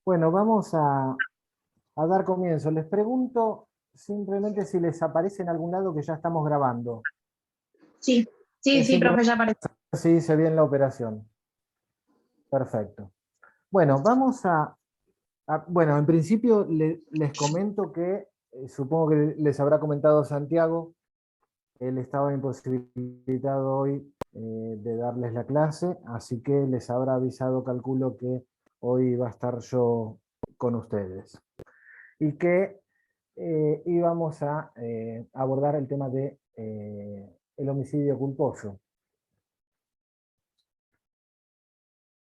Bueno, vamos a dar comienzo. Les pregunto simplemente si les aparece en algún lado que ya estamos grabando. Sí, sí, sí, Simplemente profe, ya apareció. si dice bien la operación. Perfecto. Bueno, bueno, en principio les comento que supongo que les habrá comentado Santiago, él estaba imposibilitado hoy de darles la clase, así que les habrá avisado, calculo que hoy va a estar yo con ustedes. Y que íbamos a abordar el tema de el homicidio culposo.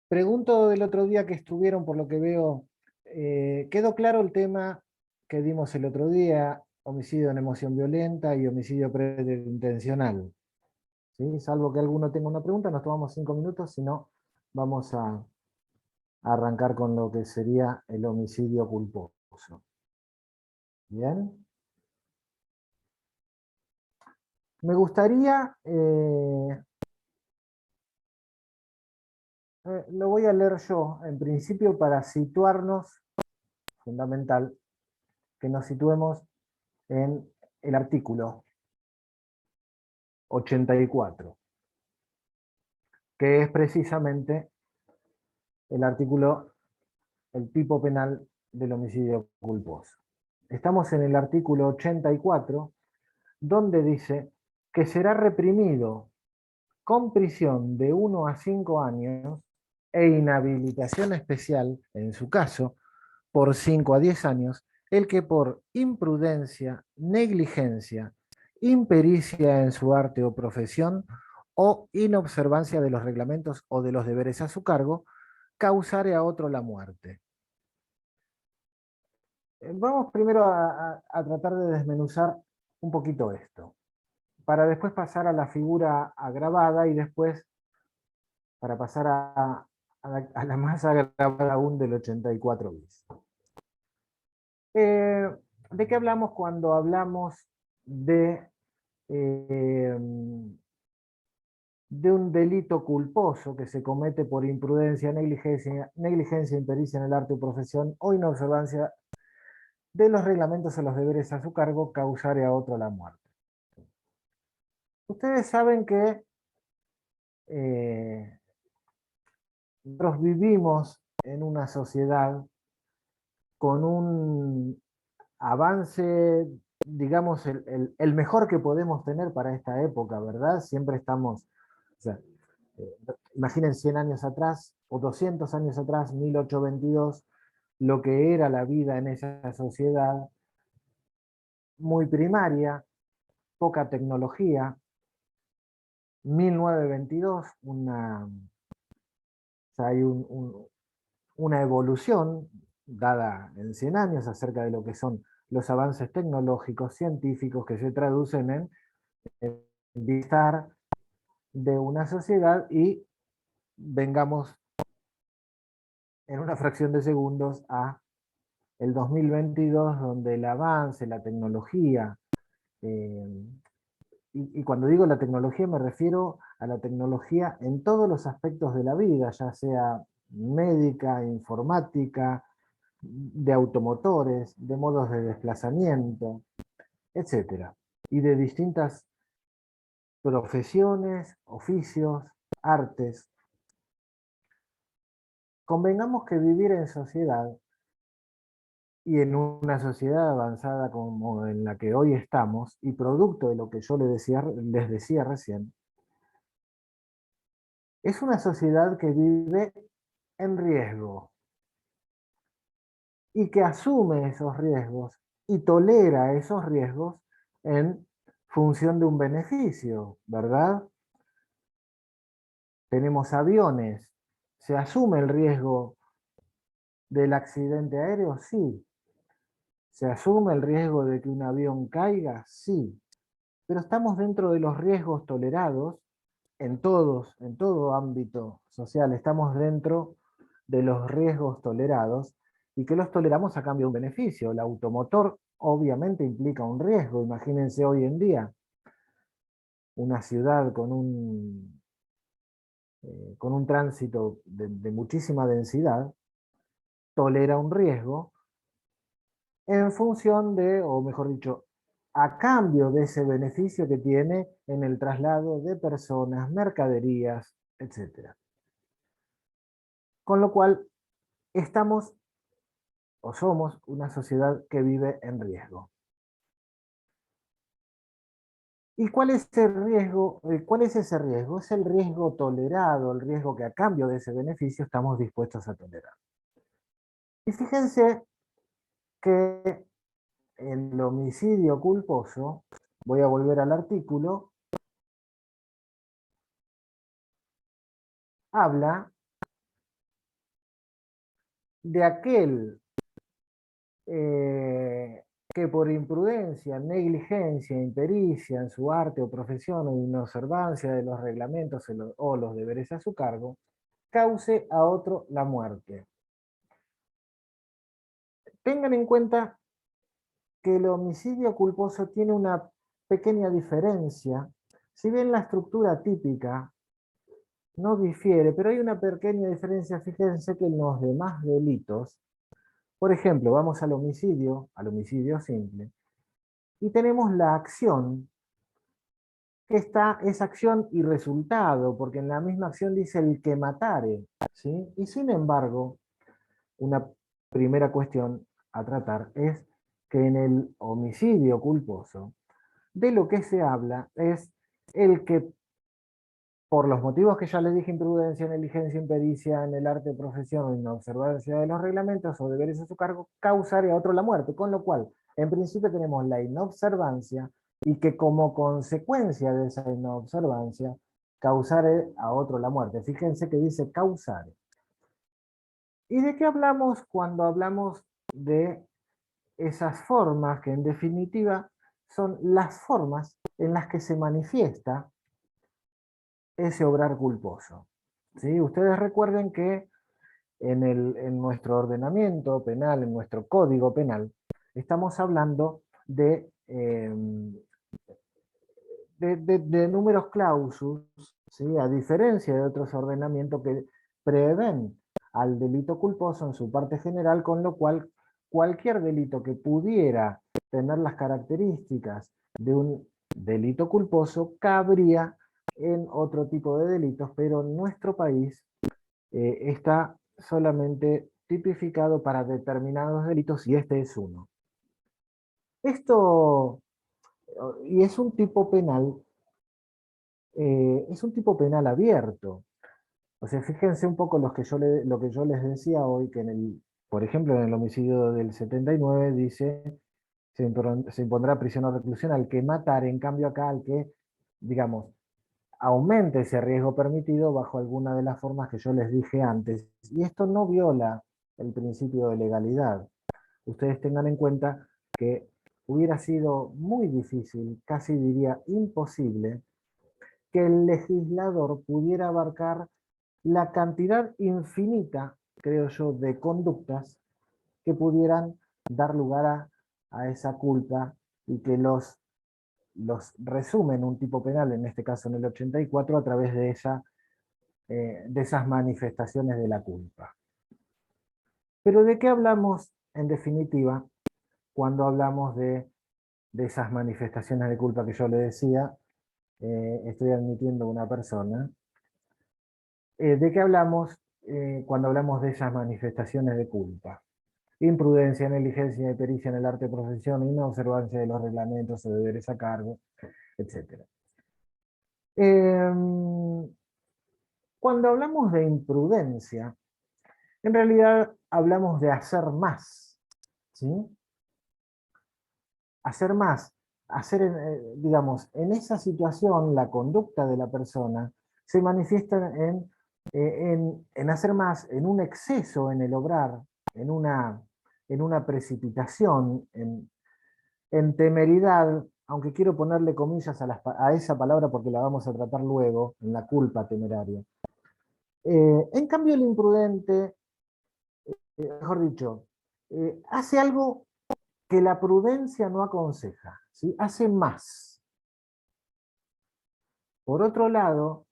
Pregunto del otro día que estuvieron, por lo que veo, ¿quedó claro el tema que dimos el otro día, homicidio en emoción violenta y homicidio preterintencional? ¿Sí? Salvo que alguno tenga una pregunta, nos tomamos 5 minutos, si no, vamos a arrancar con lo que sería el homicidio culposo. ¿Bien? Me gustaría lo voy a leer yo, en principio para situarnos, fundamental, que nos situemos en el artículo 84, que es precisamente el artículo, el tipo penal del homicidio culposo. Estamos en el artículo 84, donde dice que será reprimido con prisión de 1 a 5 años e inhabilitación especial, en su caso, por 5 a 10 años, el que por imprudencia, negligencia, impericia en su arte o profesión o inobservancia de los reglamentos o de los deberes a su cargo, causare a otro la muerte. Vamos primero a tratar de desmenuzar un poquito esto, para después pasar a la figura agravada y después para pasar a la más agravada aún del 84 bis. ¿De qué hablamos cuando hablamos eh, de un delito culposo que se comete por imprudencia, negligencia, impericia en el arte o profesión o inobservancia de los reglamentos o los deberes a su cargo, causare a otro la muerte? Ustedes saben que eh, nosotros vivimos en una sociedad con un avance, digamos, el mejor que podemos tener para esta época, ¿verdad? Siempre estamos, o sea, eh, imaginen 100 años atrás o 200 años atrás, 1822, lo que era la vida en esa sociedad, muy primaria, poca tecnología. 1922, o sea, hay una evolución dada en 100 años acerca de lo que son los avances tecnológicos, científicos, que se traducen en bienestar de una sociedad y vengamos en una fracción de segundos a el 2022, donde el avance, la tecnología, eh, y cuando digo la tecnología me refiero a la tecnología en todos los aspectos de la vida, ya sea médica, informática, de automotores, de modos de desplazamiento, etcétera, y de distintas profesiones, oficios, artes. Convengamos que vivir en sociedad y en una sociedad avanzada como en la que hoy estamos, y producto de lo que yo les decía recién, es una sociedad que vive en riesgo y que asume esos riesgos y tolera esos riesgos en función de un beneficio, ¿verdad? Tenemos aviones, ¿se asume el riesgo del accidente aéreo? Sí. ¿Se asume el riesgo de que un avión caiga? Sí. Pero estamos dentro de los riesgos tolerados en todo ámbito social, estamos dentro de los riesgos tolerados y que los toleramos a cambio de un beneficio. El automotor obviamente implica un riesgo. Imagínense hoy en día una ciudad con un tránsito de muchísima densidad, tolera un riesgo en función de, o mejor dicho, a cambio de ese beneficio que tiene en el traslado de personas, mercaderías, etc. Con lo cual, estamos o somos una sociedad que vive en riesgo. ¿Y cuál es el riesgo? ¿Cuál es ese riesgo? Es el riesgo tolerado, el riesgo que a cambio de ese beneficio estamos dispuestos a tolerar. Y fíjense que el homicidio culposo, voy a volver al artículo, habla de aquel que por imprudencia, negligencia, impericia en su arte o profesión o inobservancia de los reglamentos o los deberes a su cargo, cause a otro la muerte. Tengan en cuenta que el homicidio culposo tiene una pequeña diferencia, si bien la estructura típica no difiere, pero hay una pequeña diferencia, fíjense que en los demás delitos, por ejemplo, vamos al homicidio simple, y tenemos la acción, que es acción y resultado, porque en la misma acción dice el que matare, ¿sí? Y sin embargo, una primera cuestión a tratar es que en el homicidio culposo, de lo que se habla es el que, por los motivos que ya les dije, imprudencia, negligencia, impericia en el arte de profesión o inobservancia de los reglamentos o deberes a su cargo, causar a otro la muerte, con lo cual, en principio tenemos la inobservancia y que como consecuencia de esa inobservancia, causar a otro la muerte. Fíjense que dice causar. ¿Y de qué hablamos cuando hablamos de esas formas que en definitiva son las formas en las que se manifiesta ese obrar culposo? ¿Sí? Ustedes recuerden que en nuestro ordenamiento penal, en nuestro código penal, estamos hablando de números clausus, ¿sí? A diferencia de otros ordenamientos que prevén al delito culposo en su parte general, con lo cual cualquier delito que pudiera tener las características de un delito culposo cabría en otro tipo de delitos, pero en nuestro país está solamente tipificado para determinados delitos y este es uno. Esto, y es un tipo penal abierto. O sea, fíjense un poco lo que yo les decía hoy, que por ejemplo, en el homicidio del 79 dice, se impondrá prisión o reclusión al que matar, en cambio acá al que, digamos, aumente ese riesgo permitido bajo alguna de las formas que yo les dije antes. Y esto no viola el principio de legalidad. Ustedes tengan en cuenta que hubiera sido muy difícil, casi diría imposible, que el legislador pudiera abarcar la cantidad infinita, creo yo, de conductas que pudieran dar lugar a esa culpa y que los resume en un tipo penal, en este caso en el 84, a través de esas manifestaciones de la culpa. Pero ¿de qué hablamos en definitiva cuando hablamos de esas manifestaciones de culpa que yo le decía? Estoy admitiendo una persona. ¿De qué hablamos cuando hablamos de esas manifestaciones de culpa? Imprudencia, negligencia y pericia en el arte de profesión, inobservancia de los reglamentos o deberes a cargo, etc. Cuando hablamos de imprudencia, en realidad hablamos de hacer más, ¿sí? Hacer más, digamos, en esa situación la conducta de la persona se manifiesta en hacer más, en un exceso en el obrar, en una precipitación, en temeridad, aunque quiero ponerle comillas a esa palabra porque la vamos a tratar luego, en la culpa temeraria. En cambio el imprudente, mejor dicho, hace algo que la prudencia no aconseja, ¿sí? Hace más. Por otro lado,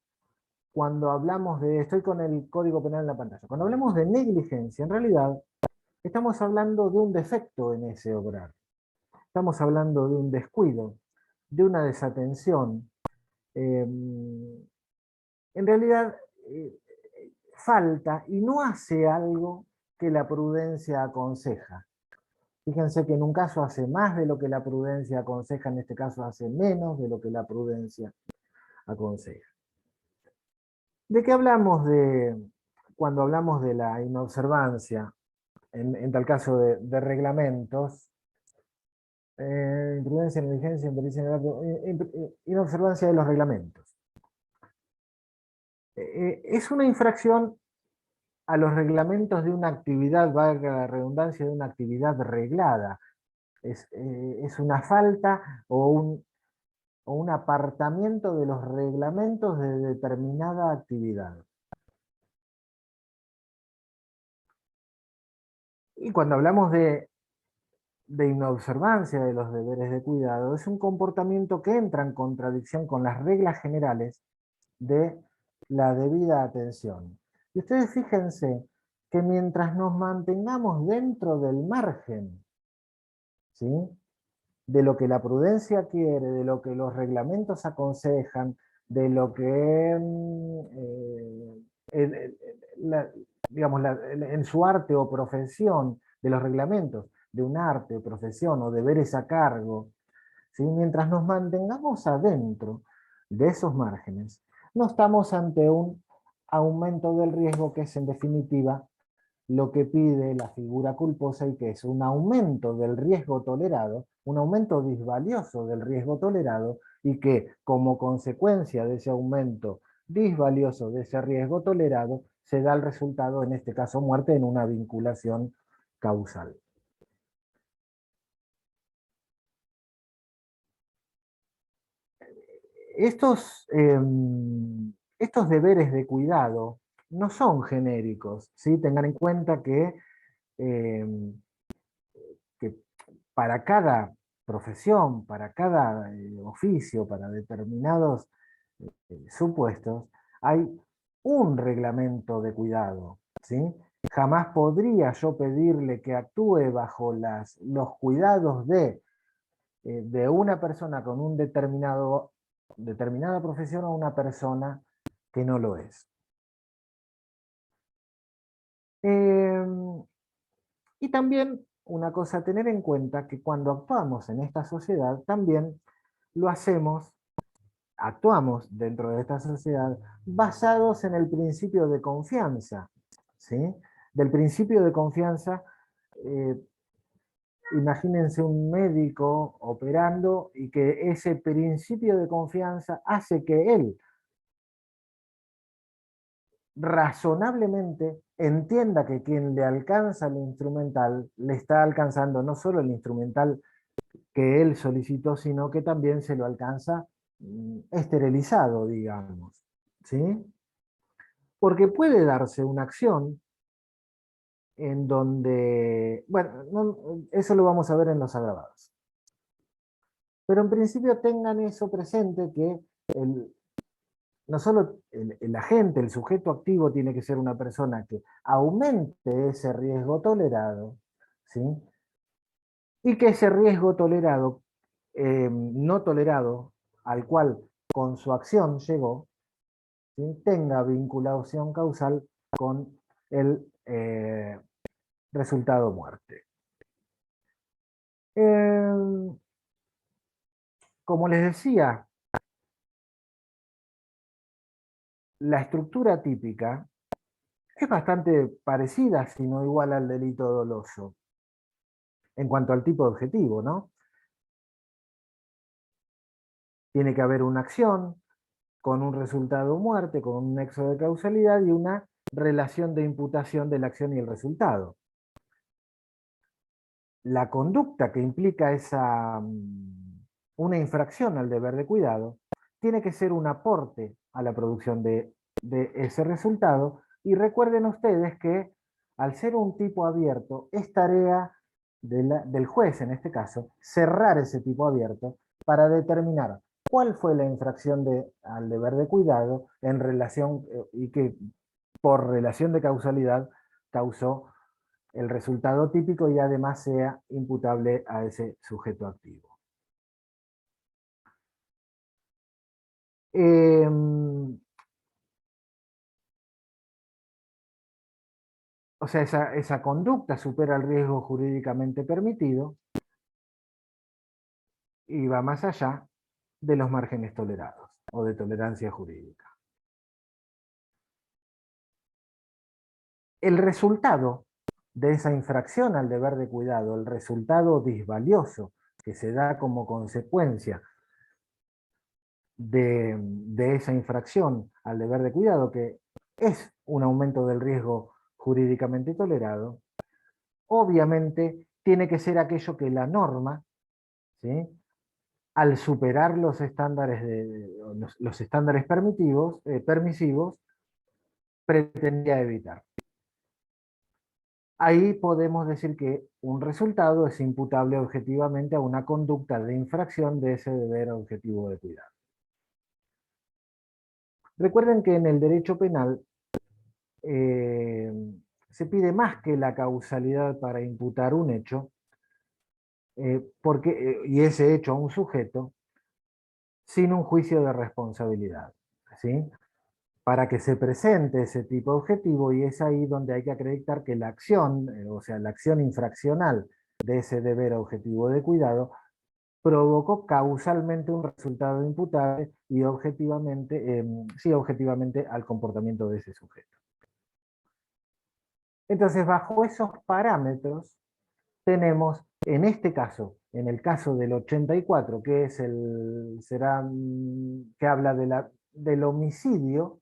cuando hablamos estoy con el Código Penal en la pantalla, cuando hablamos de negligencia, en realidad estamos hablando de un defecto en ese obrar. Estamos hablando de un descuido, de una desatención. En realidad, eh, falta y no hace algo que la prudencia aconseja. Fíjense que en un caso hace más de lo que la prudencia aconseja, en este caso hace menos de lo que la prudencia aconseja. ¿De qué hablamos cuando hablamos de la inobservancia, en tal caso de reglamentos? Imprudencia, negligencia, impericia, inobservancia de los reglamentos. Es una infracción a los reglamentos de una actividad, valga la redundancia, de una actividad reglada. Es una falta o un apartamiento de los reglamentos de determinada actividad. Y cuando hablamos de inobservancia de los deberes de cuidado, es un comportamiento que entra en contradicción con las reglas generales de la debida atención. Y ustedes fíjense que mientras nos mantengamos dentro del margen, ¿sí?, de lo que la prudencia quiere, de lo que los reglamentos aconsejan, de lo que digamos, en su arte o profesión, de los reglamentos de un arte o profesión o deberes a cargo, ¿sí?, mientras nos mantengamos adentro de esos márgenes, no estamos ante un aumento del riesgo, que es en definitiva lo que pide la figura culposa, y que es un aumento del riesgo tolerado, un aumento disvalioso del riesgo tolerado, y que como consecuencia de ese aumento disvalioso de ese riesgo tolerado se da el resultado, en este caso muerte, en una vinculación causal. Estos deberes de cuidado no son genéricos, ¿sí? Tengan en cuenta eh, que para cada profesión, para cada oficio, para determinados supuestos, hay un reglamento de cuidado, ¿sí? Jamás podría yo pedirle que actúe bajo los cuidados de una persona con un determinada profesión, o una persona que no lo es. Y también una cosa a tener en cuenta, que cuando actuamos en esta sociedad, también lo actuamos dentro de esta sociedad basados en el principio de confianza, ¿sí? Del principio de confianza, eh, imagínense un médico operando y que ese principio de confianza hace que él razonablemente entienda que quien le alcanza el instrumental le está alcanzando no solo el instrumental que él solicitó, sino que también se lo alcanza esterilizado, digamos, ¿sí? Porque puede darse una acción en donde, bueno, eso lo vamos a ver en los agravados. Pero en principio tengan eso presente, que no solo el agente, el sujeto activo, tiene que ser una persona que aumente ese riesgo tolerado, ¿sí? Y que ese riesgo tolerado, no tolerado, al cual con su acción llegó, ¿sí?, tenga vinculación causal con el resultado muerte. Como les decía, la estructura típica es bastante parecida, si no igual, al delito doloso, en cuanto al tipo de objetivo, ¿no? Tiene que haber una acción con un resultado muerte, con un nexo de causalidad y una relación de imputación de la acción y el resultado. La conducta que implica una infracción al deber de cuidado tiene que ser un aporte a la producción de ese resultado, y recuerden ustedes que al ser un tipo abierto es tarea del juez, en este caso, cerrar ese tipo abierto para determinar cuál fue la infracción al deber de cuidado en relación, y que por relación de causalidad causó el resultado típico y además sea imputable a ese sujeto activo. O sea, esa conducta supera el riesgo jurídicamente permitido y va más allá de los márgenes tolerados o de tolerancia jurídica. El resultado de esa infracción al deber de cuidado, el resultado disvalioso que se da como consecuencia de esa infracción al deber de cuidado, que es un aumento del riesgo jurídicamente tolerado, obviamente tiene que ser aquello que la norma, ¿sí?, al superar los estándares, los estándares permisivos, pretendía evitar. Ahí podemos decir que un resultado es imputable objetivamente a una conducta de infracción de ese deber objetivo de cuidado. Recuerden que en el derecho penal eh, se pide más que la causalidad para imputar un hecho, y ese hecho a un sujeto, sin un juicio de responsabilidad, ¿sí?, para que se presente ese tipo de objetivo, y es ahí donde hay que acreditar que la acción, o sea, la acción infraccional de ese deber objetivo de cuidado, provocó causalmente un resultado imputable y objetivamente, sí, objetivamente al comportamiento de ese sujeto. Entonces, bajo esos parámetros, tenemos, en este caso, en el caso del 84, que es que habla del homicidio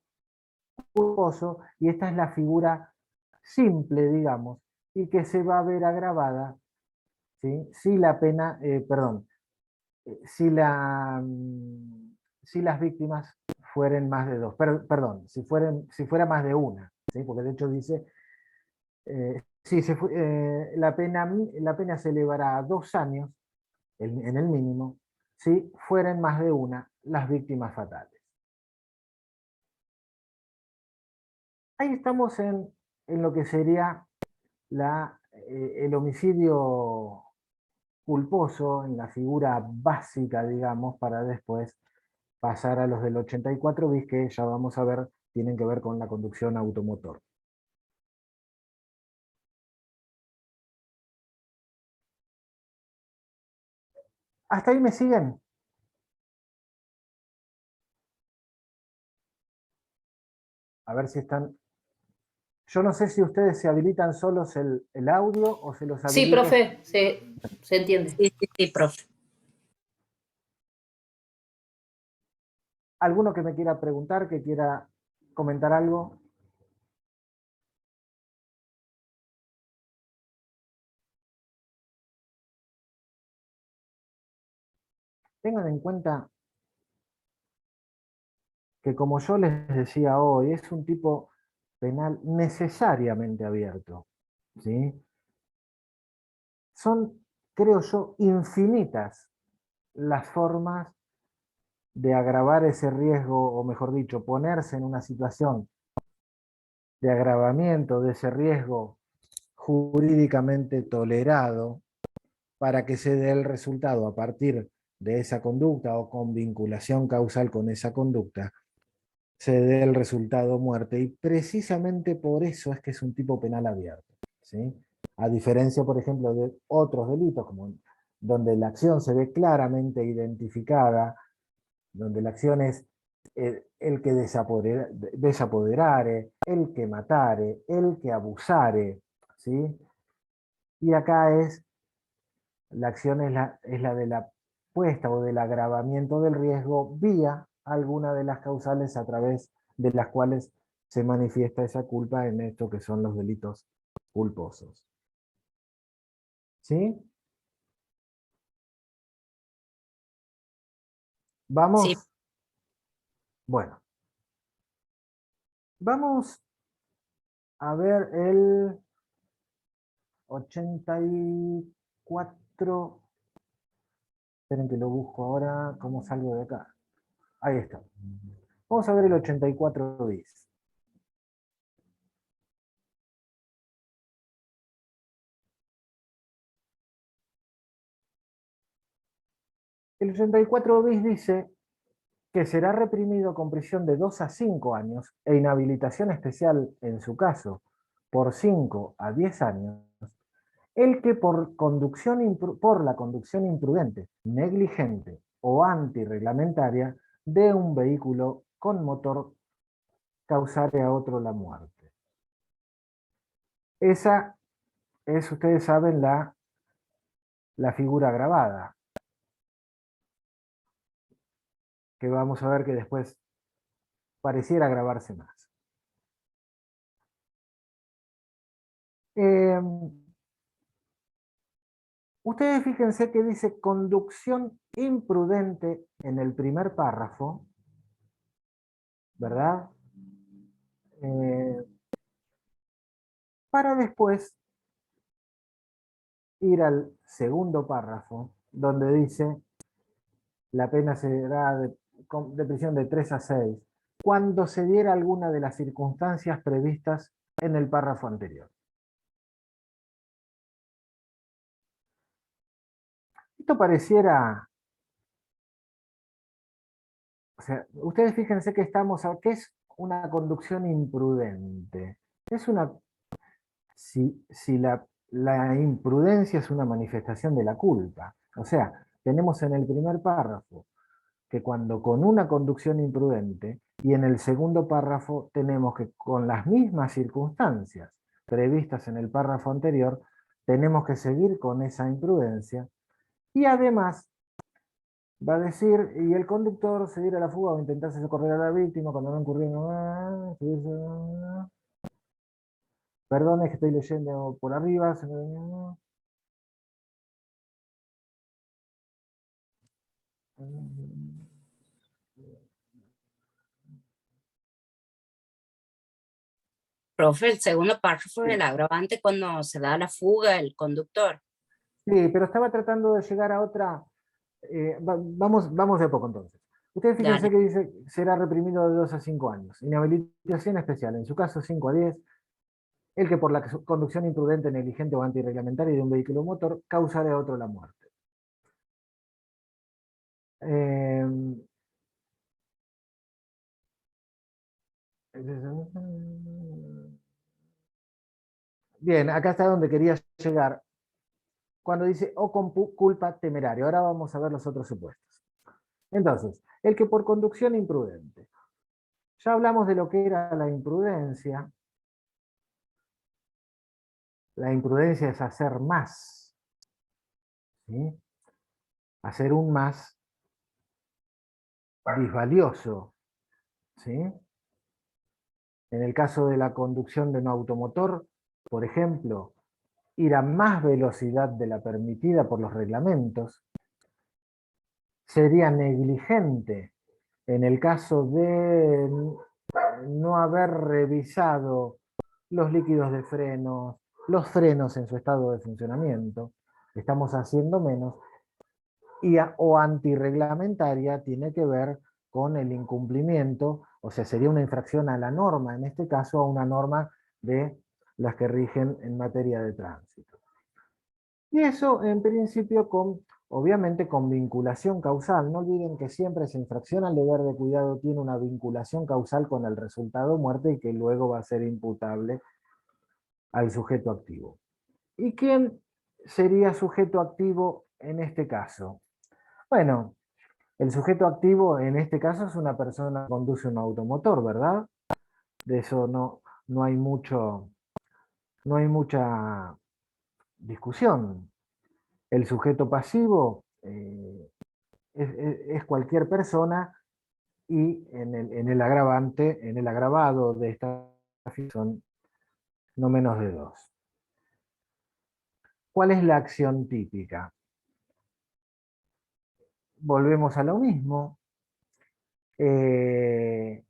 culposo, y esta es la figura simple, digamos, y que se va a ver agravada, ¿sí?, si la pena, perdón, si, si las víctimas fueren más de dos, perdón, si fuera más de una, ¿sí?, porque de hecho dice, sí, la pena se elevará a 2 años, en el mínimo, si fueran más de una las víctimas fatales. Ahí estamos en lo que sería el homicidio culposo, en la figura básica, digamos, para después pasar a los del 84 bis, que ya vamos a ver, tienen que ver con la conducción automotor. ¿Hasta ahí me siguen? A ver si están... Yo no sé si ustedes se habilitan solos el audio o se los Sí, habilito. profe, se entiende. Sí, profe. ¿Alguno que me quiera preguntar, que quiera comentar algo? Tengan en cuenta que, como yo les decía hoy, es un tipo penal necesariamente abierto, ¿sí? Son, creo yo, infinitas las formas de agravar ese riesgo, o mejor dicho, ponerse en una situación de agravamiento de ese riesgo jurídicamente tolerado, para que se dé el resultado a partir de esa conducta o con vinculación causal con esa conducta, se dé el resultado muerte. Y precisamente por eso es que es un tipo penal abierto, ¿sí? A diferencia, por ejemplo, de otros delitos, como donde la acción se ve claramente identificada, donde la acción es el que desapoderare, el que matare, el que abusare, ¿sí? Y acá la acción es la de la puesta o del agravamiento del riesgo vía alguna de las causales a través de las cuales se manifiesta esa culpa en esto que son los delitos culposos. ¿Sí? ¿Vamos? Sí. Bueno, vamos a ver el 84. Esperen que lo busco ahora. ¿Cómo salgo de acá? Ahí está. Vamos a ver el 84 bis. El 84 bis dice que será reprimido con prisión de 2 a 5 años e inhabilitación especial en su caso por 5 a 10 años, el que por la conducción imprudente, negligente o antirreglamentaria de un vehículo con motor causare a otro la muerte. Esa es, ustedes saben, la figura grabada, que vamos a ver que después pareciera grabarse más. Ustedes fíjense que dice conducción imprudente en el primer párrafo, ¿verdad? Para después ir al segundo párrafo, donde dice la pena será de prisión de 3 a 6, cuando se diera alguna de las circunstancias previstas en el párrafo anterior. Esto pareciera... O sea, ustedes fíjense que ¿qué es una conducción imprudente? Es una... Si la imprudencia es una manifestación de la culpa. O sea, tenemos en el primer párrafo que cuando con una conducción imprudente, y en el segundo párrafo tenemos que con las mismas circunstancias previstas en el párrafo anterior, tenemos que seguir con esa imprudencia, y además va a decir, y el conductor se diera a la fuga o intentarse socorrer a la víctima cuando no incurrió perdón, es que estoy leyendo por arriba. Profe, el segundo párrafo del agravante cuando se da la fuga el conductor. Sí, pero estaba tratando de llegar a otra... vamos de a poco entonces. Ustedes fíjense Dale. que dice será reprimido de 2 a 5 años. Inhabilitación especial, en su caso 5 a 10, el que por la conducción imprudente, negligente o antirreglamentaria de un vehículo motor causare a otro la muerte. Eh, Bien, acá está donde quería llegar. Cuando dice o con culpa temeraria. Ahora vamos a ver los otros supuestos. Entonces, el que por conducción imprudente. Ya hablamos de lo que era la imprudencia. La imprudencia es hacer más. ¿Sí? Hacer un más disvalioso. ¿Sí? En el caso de la conducción de un automotor, por ejemplo, ir a más velocidad de la permitida por los reglamentos. Sería negligente en el caso de no haber revisado los líquidos de frenos, los frenos en su estado de funcionamiento. Estamos haciendo menos. O antirreglamentaria tiene que ver con el incumplimiento, o sea, sería una infracción a la norma, en este caso a una norma de las que rigen en materia de tránsito. Y eso en principio obviamente con vinculación causal. No olviden que siempre esa infracción al deber de cuidado tiene una vinculación causal con el resultado muerte y que luego va a ser imputable al sujeto activo. ¿Y quién sería sujeto activo en este caso? Bueno, el sujeto activo en este caso es una persona que conduce un automotor, ¿verdad? De eso no hay mucha discusión. El sujeto pasivo es cualquier persona, y en el agravante, en el agravado de esta son no menos de 2. ¿Cuál es la acción típica? Volvemos a lo mismo. Es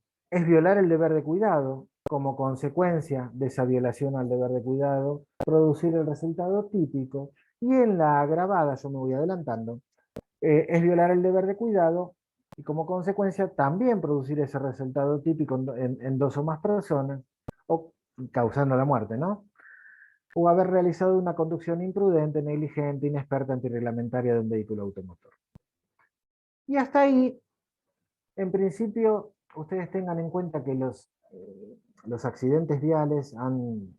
violar el deber de cuidado. Como consecuencia de esa violación al deber de cuidado, producir el resultado típico. Y en la agravada, yo me voy adelantando, es violar el deber de cuidado y como consecuencia también producir ese resultado típico en 2 o más personas, o causando la muerte, ¿no? O haber realizado una conducción imprudente, negligente, inexperta, antirreglamentaria de un vehículo automotor. Y hasta ahí, en principio, ustedes tengan en cuenta que los accidentes viales han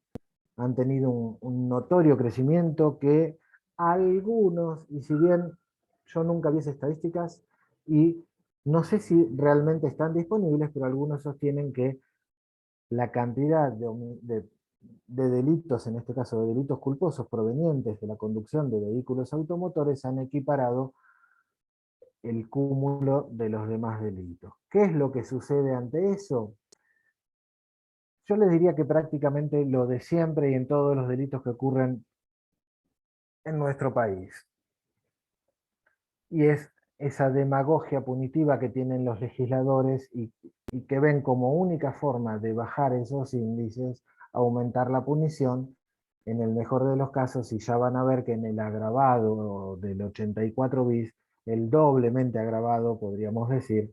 tenido un notorio crecimiento que algunos, y si bien yo nunca vi esas estadísticas, y no sé si realmente están disponibles, pero algunos sostienen que la cantidad de delitos, en este caso de delitos culposos provenientes de la conducción de vehículos automotores, han equiparado el cúmulo de los demás delitos. ¿Qué es lo que sucede ante eso? Yo les diría que prácticamente lo de siempre y en todos los delitos que ocurren en nuestro país. Y es esa demagogia punitiva que tienen los legisladores y que ven como única forma de bajar esos índices, aumentar la punición, en el mejor de los casos, y ya van a ver que en el agravado del 84 bis, el doblemente agravado, podríamos decir,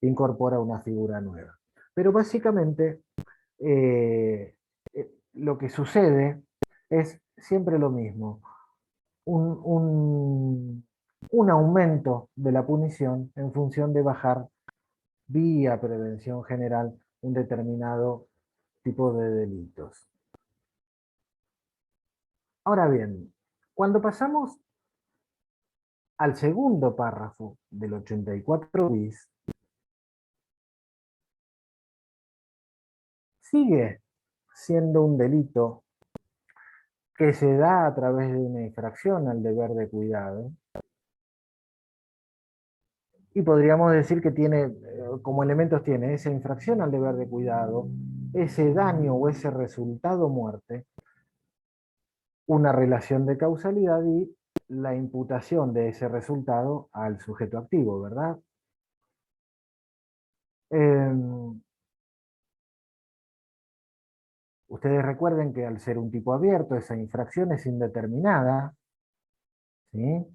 incorpora una figura nueva. Pero básicamente lo que sucede es siempre lo mismo. Un aumento de la punición en función de bajar vía prevención general un determinado tipo de delitos. Ahora bien, cuando pasamos al segundo párrafo del 84 bis, sigue siendo un delito que se da a través de una infracción al deber de cuidado, y podríamos decir que tiene, como elementos tiene esa infracción al deber de cuidado, ese daño o ese resultado muerte, una relación de causalidad y la imputación de ese resultado al sujeto activo, ¿verdad? Ustedes recuerden que al ser un tipo abierto, esa infracción es indeterminada, ¿sí?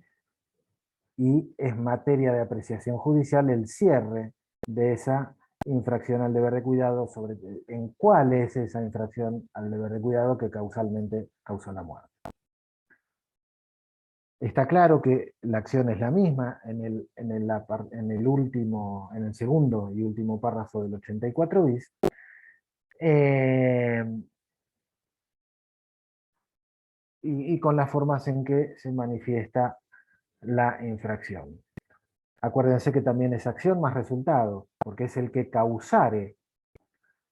Y es materia de apreciación judicial el cierre de esa infracción al deber de cuidado, sobre en cuál es esa infracción al deber de cuidado que causalmente causó la muerte. Está claro que la acción es la misma en el segundo y último párrafo del 84 bis. Y con las formas en que se manifiesta la infracción. Acuérdense que también es acción más resultado, porque es el que causare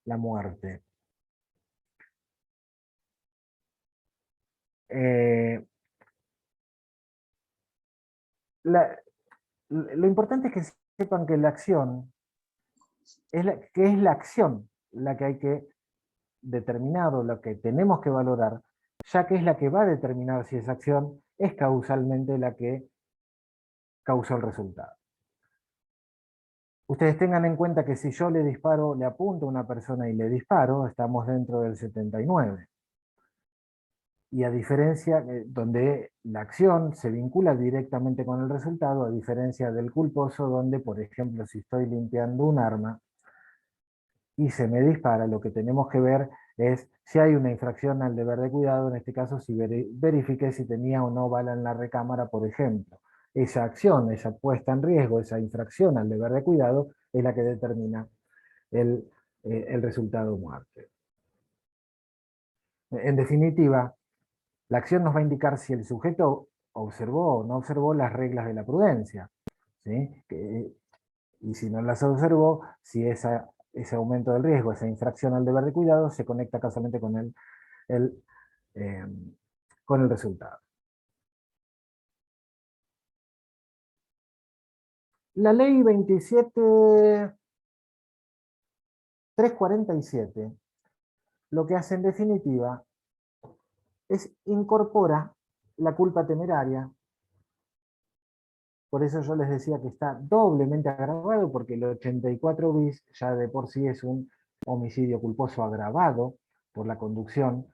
la muerte. Lo importante es que sepan que la acción, que es la acción la que hay que determinar o lo que tenemos que valorar, ya que es la que va a determinar si esa acción es causalmente la que causó el resultado. Ustedes tengan en cuenta que si yo le disparo, le apunto a una persona y le disparo, estamos dentro del 79. Y a diferencia, donde la acción se vincula directamente con el resultado, a diferencia del culposo, donde, por ejemplo, si estoy limpiando un arma y se me dispara, lo que tenemos que ver es si hay una infracción al deber de cuidado, en este caso si verifiqué si tenía o no bala en la recámara, por ejemplo. Esa acción, esa puesta en riesgo, esa infracción al deber de cuidado, es la que determina el resultado muerte. En definitiva, la acción nos va a indicar si el sujeto observó o no observó las reglas de la prudencia, ¿sí? Y si no las observó, si ese aumento del riesgo, esa infracción al deber de cuidado, se conecta casualmente el, eh, con el resultado. La ley 27.347 lo que hace en definitiva es incorpora la culpa temeraria. Por eso yo les decía que está doblemente agravado, porque el 84 bis ya de por sí es un homicidio culposo agravado por la conducción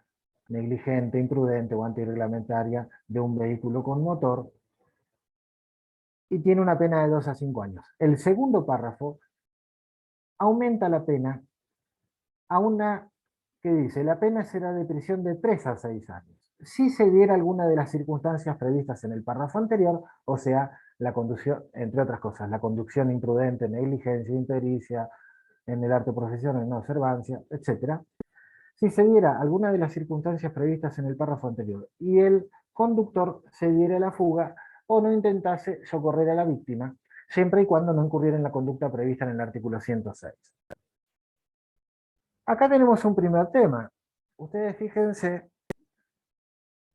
negligente, imprudente o antirreglamentaria de un vehículo con motor, y tiene una pena de 2 a 5 años. El segundo párrafo aumenta la pena a una que dice, la pena será de prisión de 3 a 6 años. Si se diera alguna de las circunstancias previstas en el párrafo anterior, o sea, la conducción, entre otras cosas, la conducción imprudente, negligencia, impericia, en el arte profesional, en observancia, etc. Si se diera alguna de las circunstancias previstas en el párrafo anterior y el conductor se diera la fuga o no intentase socorrer a la víctima, siempre y cuando no incurriera en la conducta prevista en el artículo 106. Acá tenemos un primer tema. Ustedes fíjense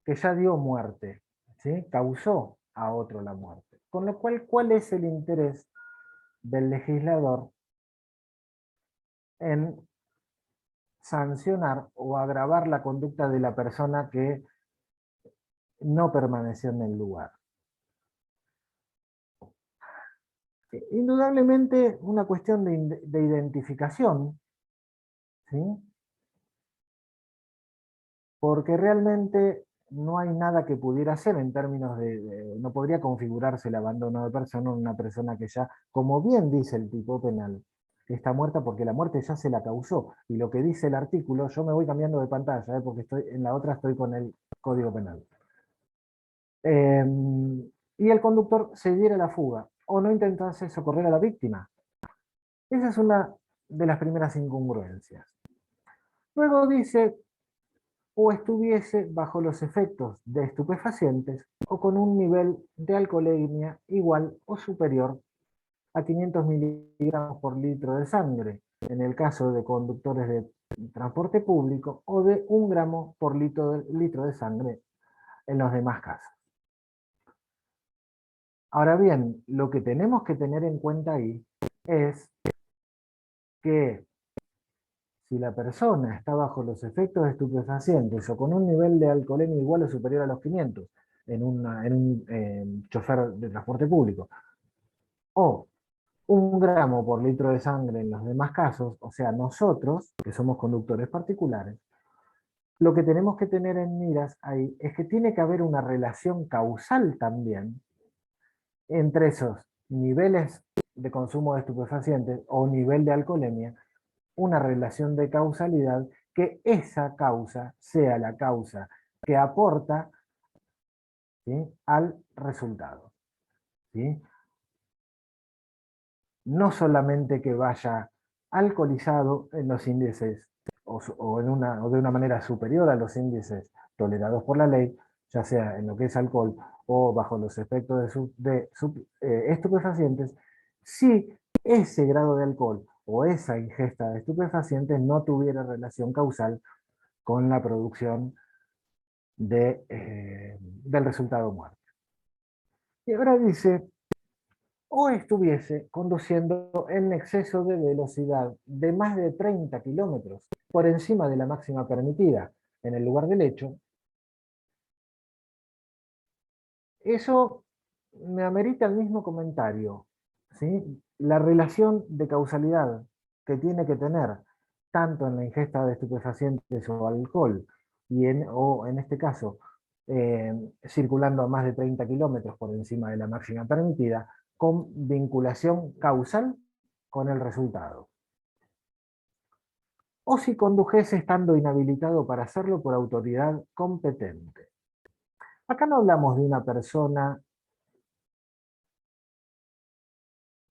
que ya dio muerte, ¿sí? Causó a otro la muerte. Con lo cual, ¿cuál es el interés del legislador en sancionar o agravar la conducta de la persona que no permaneció en el lugar? Indudablemente una cuestión de identificación, ¿sí? Porque realmente no hay nada que pudiera hacer en términos no podría configurarse el abandono de persona en una persona que ya, como bien dice el tipo penal, que está muerta porque la muerte ya se la causó. Y lo que dice el artículo, yo me voy cambiando de pantalla, porque en la otra estoy con el Código Penal. Y el conductor se diera la fuga o no intentase socorrer a la víctima. Esa es una de las primeras incongruencias. Luego dice, o estuviese bajo los efectos de estupefacientes o con un nivel de alcoholemia igual o superior a 500 miligramos por litro de sangre, en el caso de conductores de transporte público, o de 1 gramo por litro de sangre en los demás casos. Ahora bien, lo que tenemos que tener en cuenta ahí es que si la persona está bajo los efectos de estupefacientes o con un nivel de alcoholemia igual o superior a los 500 en un chofer de transporte público, o 1 gramo por litro de sangre en los demás casos, o sea, nosotros, que somos conductores particulares, lo que tenemos que tener en miras ahí es que tiene que haber una relación causal también entre esos niveles de consumo de estupefacientes o nivel de alcoholemia, una relación de causalidad, que esa causa sea la causa que aporta, ¿sí?, al resultado, ¿sí? No solamente que vaya alcoholizado en los índices o de una manera superior a los índices tolerados por la ley, ya sea en lo que es alcohol o bajo los efectos de estupefacientes, si ese grado de alcohol o esa ingesta de estupefacientes no tuviera relación causal con la producción del resultado muerte. Y ahora dice, o estuviese conduciendo en exceso de velocidad de más de 30 kilómetros por encima de la máxima permitida en el lugar del hecho, eso me amerita el mismo comentario, ¿sí? La relación de causalidad que tiene que tener tanto en la ingesta de estupefacientes o alcohol, o en este caso, circulando a más de 30 kilómetros por encima de la máxima permitida, con vinculación causal con el resultado. O si condujese estando inhabilitado para hacerlo por autoridad competente. Acá no hablamos de una persona.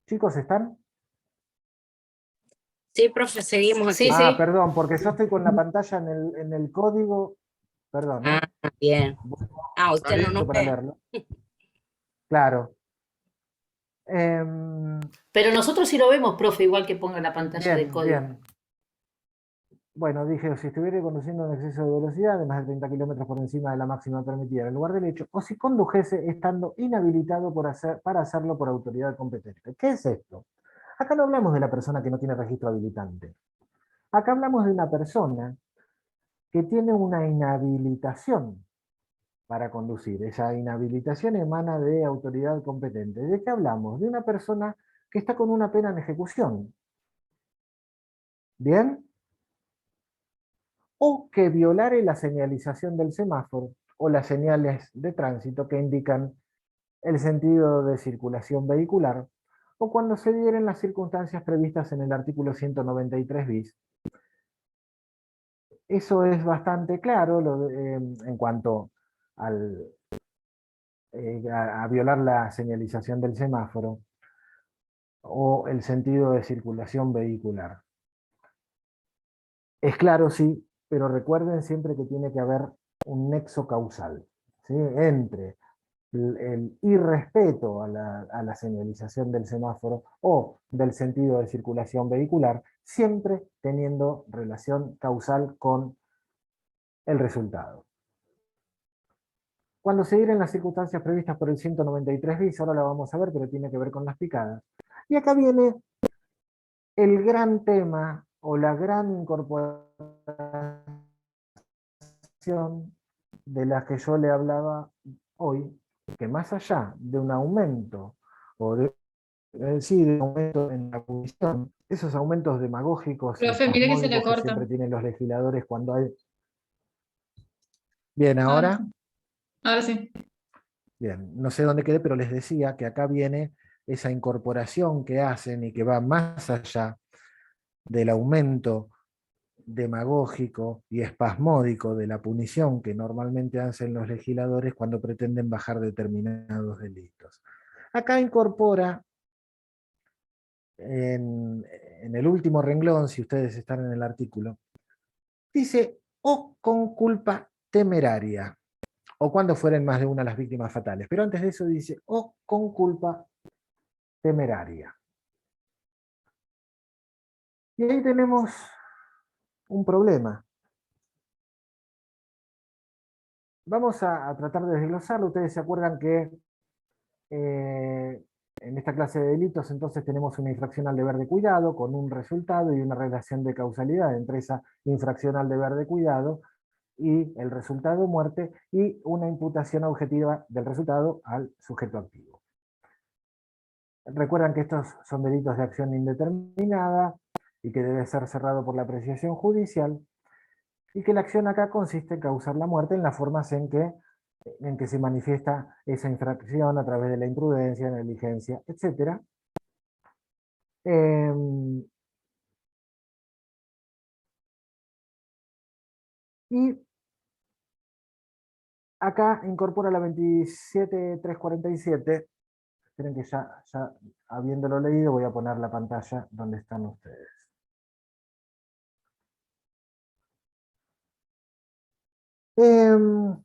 Chicos, ¿están? Sí, profe, seguimos Sí, aquí. sí. Perdón, porque yo estoy con la pantalla en el código. Perdón, Ah, bien. Usted no nos para ve. leerlo. Claro. Em, Pero nosotros sí lo vemos, profe, igual que ponga la pantalla de bien, código. bien. Bueno, dije, si estuviera conduciendo en exceso de velocidad, de más de 30 kilómetros por encima de la máxima permitida en el lugar del hecho, o si condujese estando inhabilitado para hacerlo por autoridad competente. ¿Qué es esto? Acá no hablamos de la persona que no tiene registro habilitante. Acá hablamos de una persona que tiene una inhabilitación para conducir. Esa inhabilitación emana de autoridad competente. ¿De qué hablamos? De una persona que está con una pena en ejecución. ¿Bien? O que violare la señalización del semáforo o las señales de tránsito que indican el sentido de circulación vehicular, o cuando se dieren las circunstancias previstas en el artículo 193 bis. Eso es bastante claro en cuanto al a violar la señalización del semáforo o el sentido de circulación vehicular. Es claro, sí, pero recuerden siempre que tiene que haber un nexo causal, ¿sí? Entre el irrespeto a la señalización del semáforo o del sentido de circulación vehicular, siempre teniendo relación causal con el resultado. Cuando se dieren las circunstancias previstas por el 193 bis, ahora la vamos a ver, pero tiene que ver con las picadas. Y acá viene el gran tema o la gran incorporación de las que yo le hablaba hoy, que más allá de un aumento o de un aumento en la punición, esos aumentos demagógicos y Profe, mire que se le espasmódicos que corta. siempre tienen los legisladores cuando hay... Bien, Ahora ahora, sí. Ahora sí. bien, no sé dónde quedé, pero les decía que acá viene esa incorporación que hacen y que va más allá del aumento demagógico y espasmódico de la punición que normalmente hacen los legisladores cuando pretenden bajar determinados delitos. Acá incorpora en el último renglón, si ustedes están en el artículo, dice o con culpa temeraria, o cuando fueren más de una las víctimas fatales. Pero antes de eso dice o con culpa temeraria. Y ahí tenemos un problema. Vamos a tratar de desglosarlo. Ustedes se acuerdan que en esta clase de delitos entonces tenemos una infracción al deber de cuidado con un resultado y una relación de causalidad entre esa infracción al deber de cuidado y el resultado muerte y una imputación objetiva del resultado al sujeto activo. Recuerdan que estos son delitos de acción indeterminada y que debe ser cerrado por la apreciación judicial y que la acción acá consiste en causar la muerte en las formas en que se manifiesta esa infracción a través de la imprudencia, negligencia, etc. Y acá incorpora la 27347. Esperen que ya habiéndolo leído voy a poner la pantalla donde están ustedes. Em,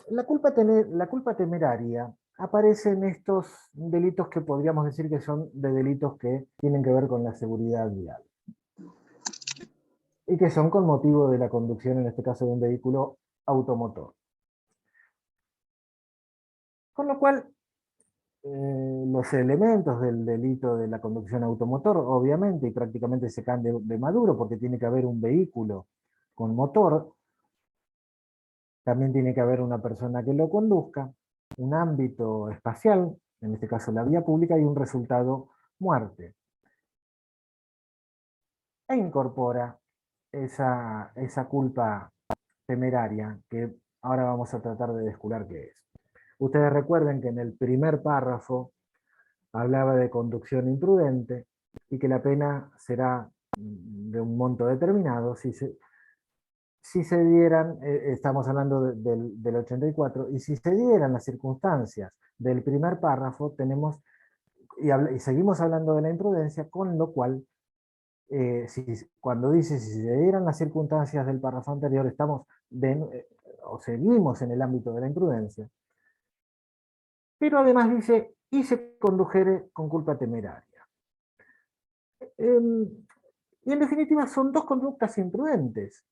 la culpa temeraria aparece en estos delitos que podríamos decir que son de delitos que tienen que ver con la seguridad vial. Y que son con motivo de la conducción, en este caso de un vehículo automotor. Con lo cual, los elementos del delito de la conducción automotor, obviamente, y prácticamente se caen de maduro, porque tiene que haber un vehículo con motor, también tiene que haber una persona que lo conduzca, un ámbito espacial, en este caso la vía pública, y un resultado muerte. E incorpora esa culpa temeraria que ahora vamos a tratar de descubrir qué es. Ustedes recuerden que en el primer párrafo hablaba de conducción imprudente y que la pena será de un monto determinado si se dieran, estamos hablando del 84, y si se dieran las circunstancias del primer párrafo, tenemos, y seguimos hablando de la imprudencia, con lo cual, cuando dice si se dieran las circunstancias del párrafo anterior, estamos o seguimos en el ámbito de la imprudencia, pero además dice, y se condujere con culpa temeraria. Y en definitiva son dos conductas imprudentes,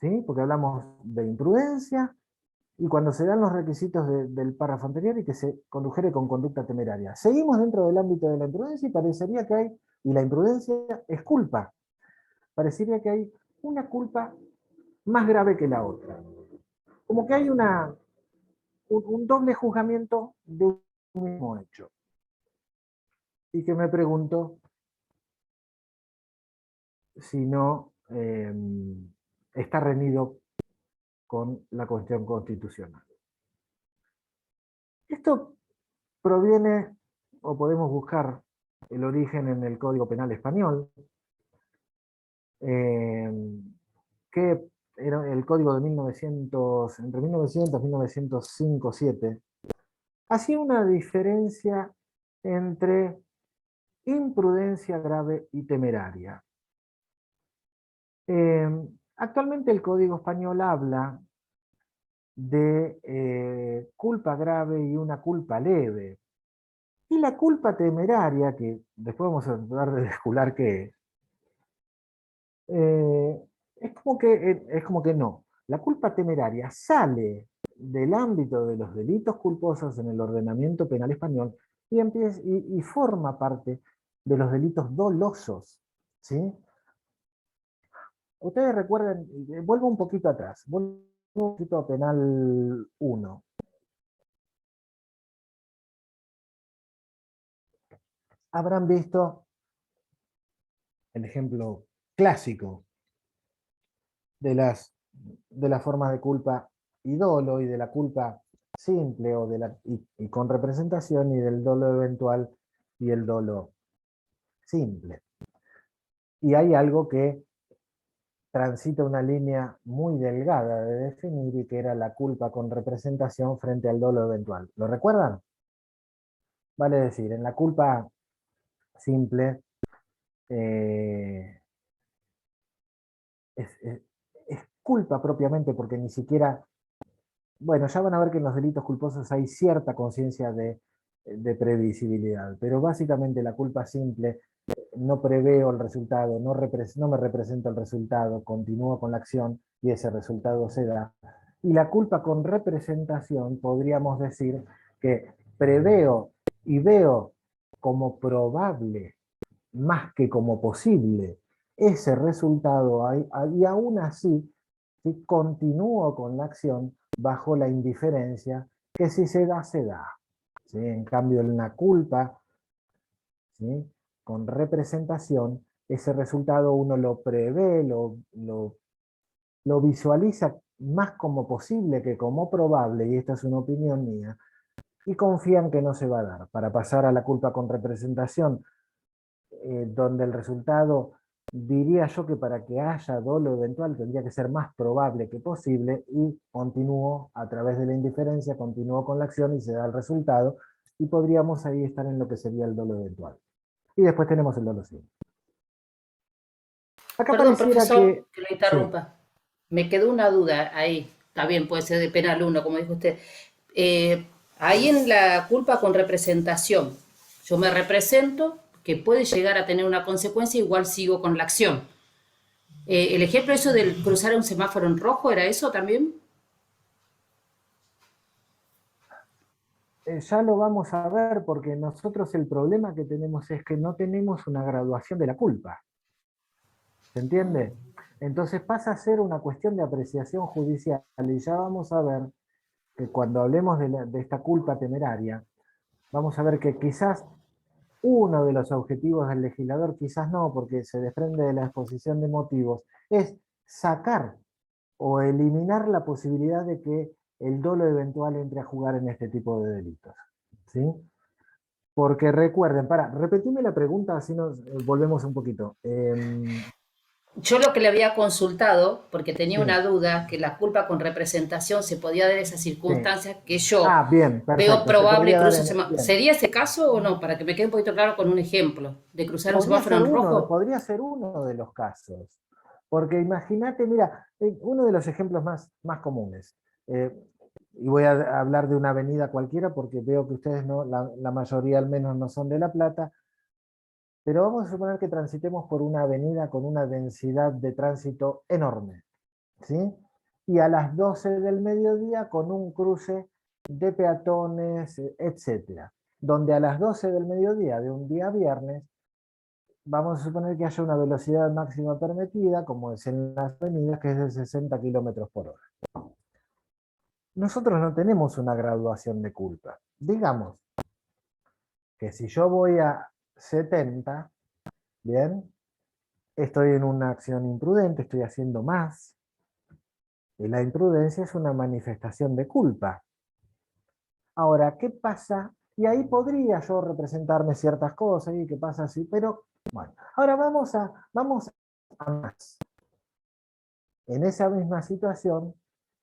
¿sí? Porque hablamos de imprudencia y cuando se dan los requisitos del párrafo anterior y que se condujere con conducta temeraria. Seguimos dentro del ámbito de la imprudencia y parecería que hay, y la imprudencia es culpa, parecería que hay una culpa más grave que la otra. Como que hay un doble juzgamiento de un mismo hecho. Y que me pregunto si no está reñido con la cuestión constitucional. Esto proviene, o podemos buscar el origen en el Código Penal español, que era el código de 1900, entre 1900 y 1905-7, hacía una diferencia entre imprudencia grave y temeraria. Actualmente el Código Español habla de culpa grave y una culpa leve. Y la culpa temeraria, que después vamos a tratar de descular qué es como que no. La culpa temeraria sale del ámbito de los delitos culposos en el ordenamiento penal español y forma parte de los delitos dolosos. ¿Sí? Ustedes recuerden, vuelvo un poquito atrás, vuelvo un poquito a Penal 1. Habrán visto el ejemplo clásico de las formas de culpa y dolo, y de la culpa simple y con representación, y del dolo eventual y el dolo simple. Y hay algo que transita una línea muy delgada de definir, y que era la culpa con representación frente al dolo eventual. ¿Lo recuerdan? Vale decir, en la culpa simple es culpa propiamente, porque ni siquiera, bueno, ya van a ver que en los delitos culposos hay cierta conciencia de previsibilidad, pero básicamente la culpa simple, no preveo el resultado, no me representa el resultado, continúo con la acción y ese resultado se da. Y la culpa con representación, podríamos decir que preveo y veo como probable más que como posible ese resultado, y aún así, ¿sí?, continúo con la acción bajo la indiferencia, que si se da, se da. ¿Sí? En cambio, en la culpa, ¿sí?, con representación, ese resultado uno lo prevé, lo visualiza más como posible que como probable, y esta es una opinión mía, y confían que no se va a dar. Para pasar a la culpa con representación, donde el resultado, diría yo que para que haya dolo eventual tendría que ser más probable que posible, y continúo a través de la indiferencia, continúo con la acción y se da el resultado, y podríamos ahí estar en lo que sería el dolo eventual. Y después tenemos el dolo simple. Acá Perdón, pareciera profesor, que lo sí, interrumpa. Me quedó una duda ahí. Está bien, puede ser de penal 1, como dijo usted. Eh, Ahí en la culpa con representación, yo me represento que puede llegar a tener una consecuencia, igual sigo con la acción. El ejemplo eso del cruzar un semáforo en rojo, ¿era eso también? ya lo vamos a ver, porque nosotros el problema que tenemos es que no tenemos una graduación de la culpa. ¿Se entiende? Entonces pasa a ser una cuestión de apreciación judicial, y ya vamos a ver que cuando hablemos de esta culpa temeraria, vamos a ver que quizás uno de los objetivos del legislador, quizás no, porque se desprende de la exposición de motivos, es sacar o eliminar la posibilidad de que el dolo eventual entre a jugar en este tipo de delitos. ¿Sí? Porque recuerden, repetime la pregunta, así nos volvemos un poquito. Yo lo que le había consultado, porque tenía Sí, una duda, que la culpa con representación se podía dar en esas sí. circunstancias que yo Ah, bien, veo perfecto. Se probable podría dar cruzo bien. ¿Sería ese caso o no? Para que me quede un poquito claro con un ejemplo de cruzar un semáforo en rojo. Podría ser uno de los casos. Porque imagínate, mira, uno de los ejemplos más comunes. eh, y voy a hablar de una avenida cualquiera, porque veo que ustedes no, la mayoría al menos no son de La Plata, pero vamos a suponer que transitemos por una avenida con una densidad de tránsito enorme, ¿sí? Y a las 12 del mediodía con un cruce de peatones, etcétera, donde a las 12 del mediodía de un día viernes, vamos a suponer que haya una velocidad máxima permitida, como es en las avenidas, que es de 60 kilómetros por hora. Nosotros no tenemos una graduación de culpa. Digamos que si yo voy a 70, bien, estoy en una acción imprudente, estoy haciendo más, y la imprudencia es una manifestación de culpa. Ahora, ¿qué pasa? Y ahí podría yo representarme ciertas cosas, y qué pasa así, pero bueno, ahora vamos a más. en esa misma situación,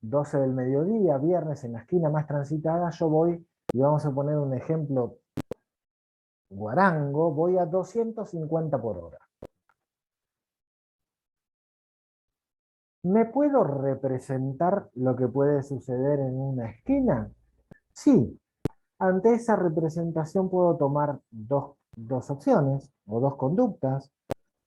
12 del mediodía, viernes, en la esquina más transitada, yo voy, y vamos a poner un ejemplo guarango, voy a 250 por hora. ¿Me puedo representar lo que puede suceder en una esquina? Sí. Ante esa representación puedo tomar dos opciones o dos conductas,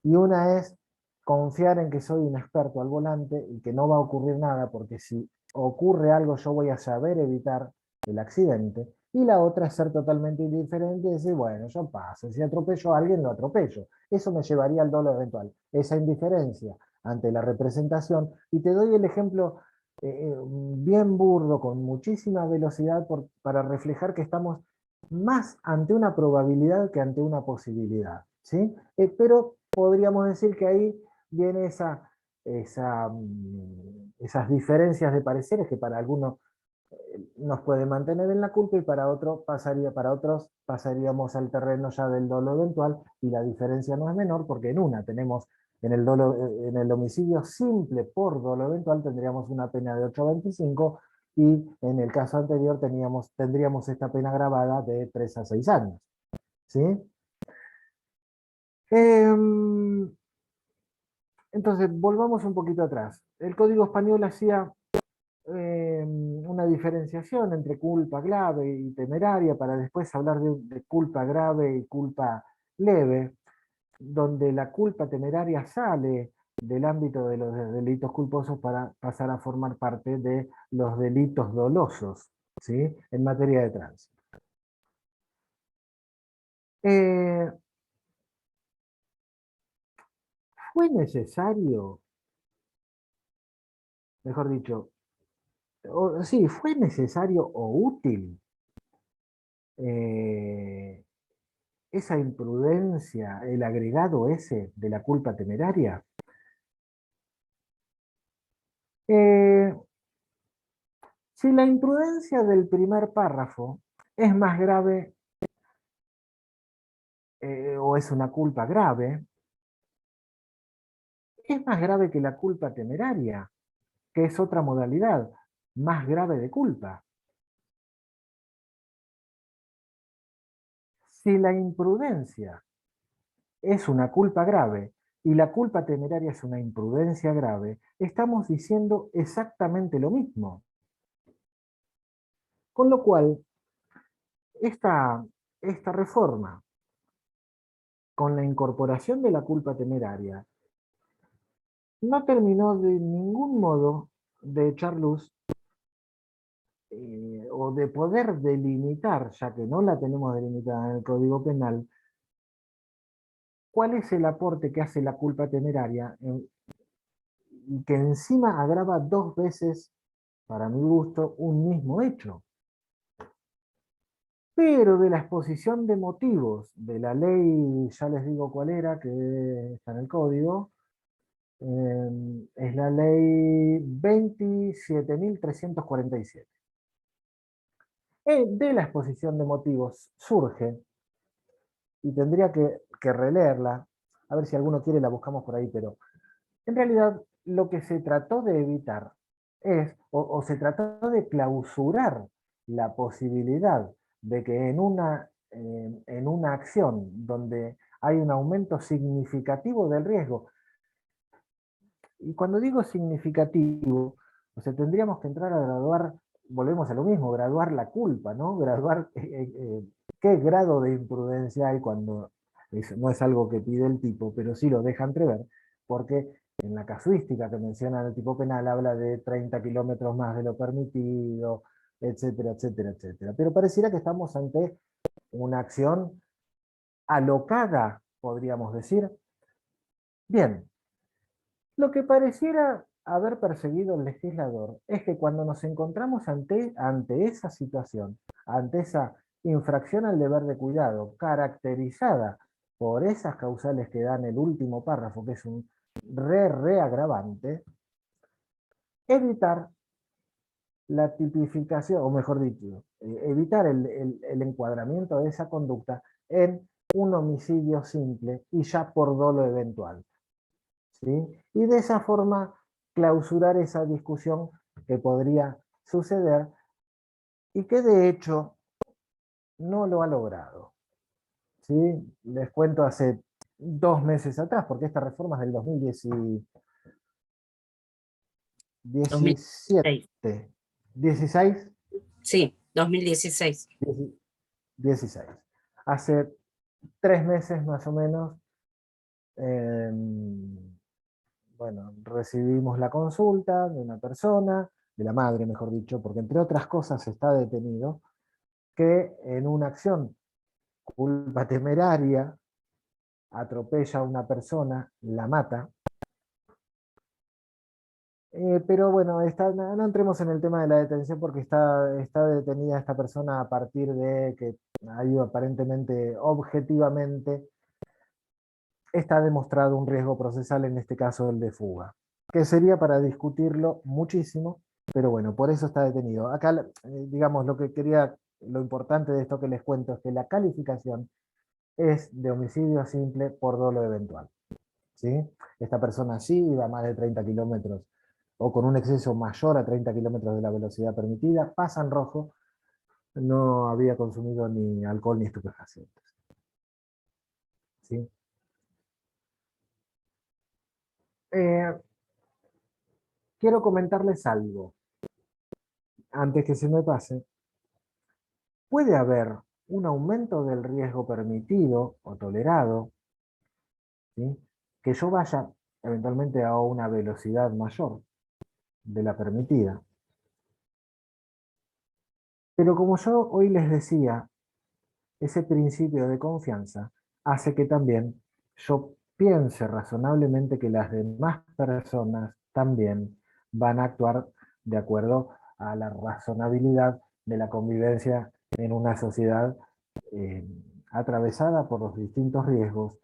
y una es confiar en que soy un experto al volante y que no va a ocurrir nada, porque si ocurre algo yo voy a saber evitar el accidente, y la otra es ser totalmente indiferente y decir, bueno, yo paso, si atropello a alguien lo atropello. Eso me llevaría al dolo eventual, esa indiferencia ante la representación. Y te doy el ejemplo bien burdo, con muchísima velocidad, para reflejar que estamos más ante una probabilidad que ante una posibilidad, ¿sí? Pero podríamos decir que ahí viene esas diferencias de pareceres que para algunos nos puede mantener en la culpa, y para otros pasaríamos al terreno ya del dolo eventual, y la diferencia no es menor, porque en una tenemos, en el homicidio simple por dolo eventual tendríamos una pena de 8 a 25, y en el caso anterior tendríamos esta pena agravada de 3 a 6 años. ¿Sí? Entonces, volvamos un poquito atrás. El Código Español hacía una diferenciación entre culpa grave y temeraria, para después hablar de culpa grave y culpa leve, donde la culpa temeraria sale del ámbito de los delitos culposos para pasar a formar parte de los delitos dolosos, ¿sí? En materia de tránsito. ¿Fue necesario, mejor dicho, sí, fue necesario o útil esa imprudencia, el agregado ese de la culpa temeraria? Eh, si la imprudencia del primer párrafo es más grave, o es una culpa grave, es más grave que la culpa temeraria, que es otra modalidad más grave de culpa. Si la imprudencia es una culpa grave y la culpa temeraria es una imprudencia grave, estamos diciendo exactamente lo mismo. Con lo cual, esta reforma, con la incorporación de la culpa temeraria, no terminó de ningún modo de echar luz o de poder delimitar, ya que no la tenemos delimitada en el Código Penal, cuál es el aporte que hace la culpa temeraria, y que encima agrava 2 veces, para mi gusto, un mismo hecho. Pero de la exposición de motivos de la ley, ya les digo cuál era, que está en el código, es la ley 27.347. De la exposición de motivos surge, y tendría que releerla, a ver si alguno quiere la buscamos por ahí, pero en realidad lo que se trató de evitar o se trató de clausurar la posibilidad de que en una acción donde hay un aumento significativo del riesgo, y cuando digo significativo, o sea, tendríamos que entrar a graduar, volvemos a lo mismo, graduar la culpa, ¿no? Graduar qué grado de imprudencia hay cuando no es algo que pide el tipo, pero sí lo deja entrever, porque en la casuística que menciona el tipo penal habla de 30 kilómetros más de lo permitido, etcétera, etcétera, etcétera. Pero pareciera que estamos ante una acción alocada, podríamos decir. Bien, lo que pareciera haber perseguido el legislador es que cuando nos encontramos ante esa situación, ante esa infracción al deber de cuidado, caracterizada por esas causales que dan el último párrafo, que es un re agravante, evitar la tipificación, o mejor dicho, evitar el encuadramiento de esa conducta en un homicidio simple y ya por dolo eventual, ¿sí? Y de esa forma clausurar esa discusión que podría suceder y que de hecho no lo ha logrado. ¿Sí? Les cuento hace 2 meses atrás, porque esta reforma es del 2016. 2017, 16, Sí, 2016. 16. Hace 3 meses más o menos, bueno, recibimos la consulta de una persona, de la madre mejor dicho, porque entre otras cosas está detenido, que en una acción culpa temeraria atropella a una persona, la mata. Pero bueno, no entremos en el tema de la detención porque está detenida esta persona a partir de que ahí aparentemente, objetivamente, está demostrado un riesgo procesal, en este caso el de fuga, que sería para discutirlo muchísimo, pero bueno, por eso está detenido. Acá, digamos, lo importante de esto que les cuento es que la calificación es de homicidio simple por dolo eventual. ¿Sí? Esta persona sí iba a más de 30 kilómetros o con un exceso mayor a 30 kilómetros de la velocidad permitida, pasa en rojo, no había consumido ni alcohol ni estupefacientes. ¿Sí? Eh, Quiero comentarles algo, antes que se me pase. Puede haber un aumento del riesgo permitido o tolerado, ¿sí? Que yo vaya eventualmente a una velocidad mayor de la permitida. Pero como yo hoy les decía, ese principio de confianza hace que también yo piense razonablemente que las demás personas también van a actuar de acuerdo a la razonabilidad de la convivencia en una sociedad eh, atravesada por los distintos riesgos.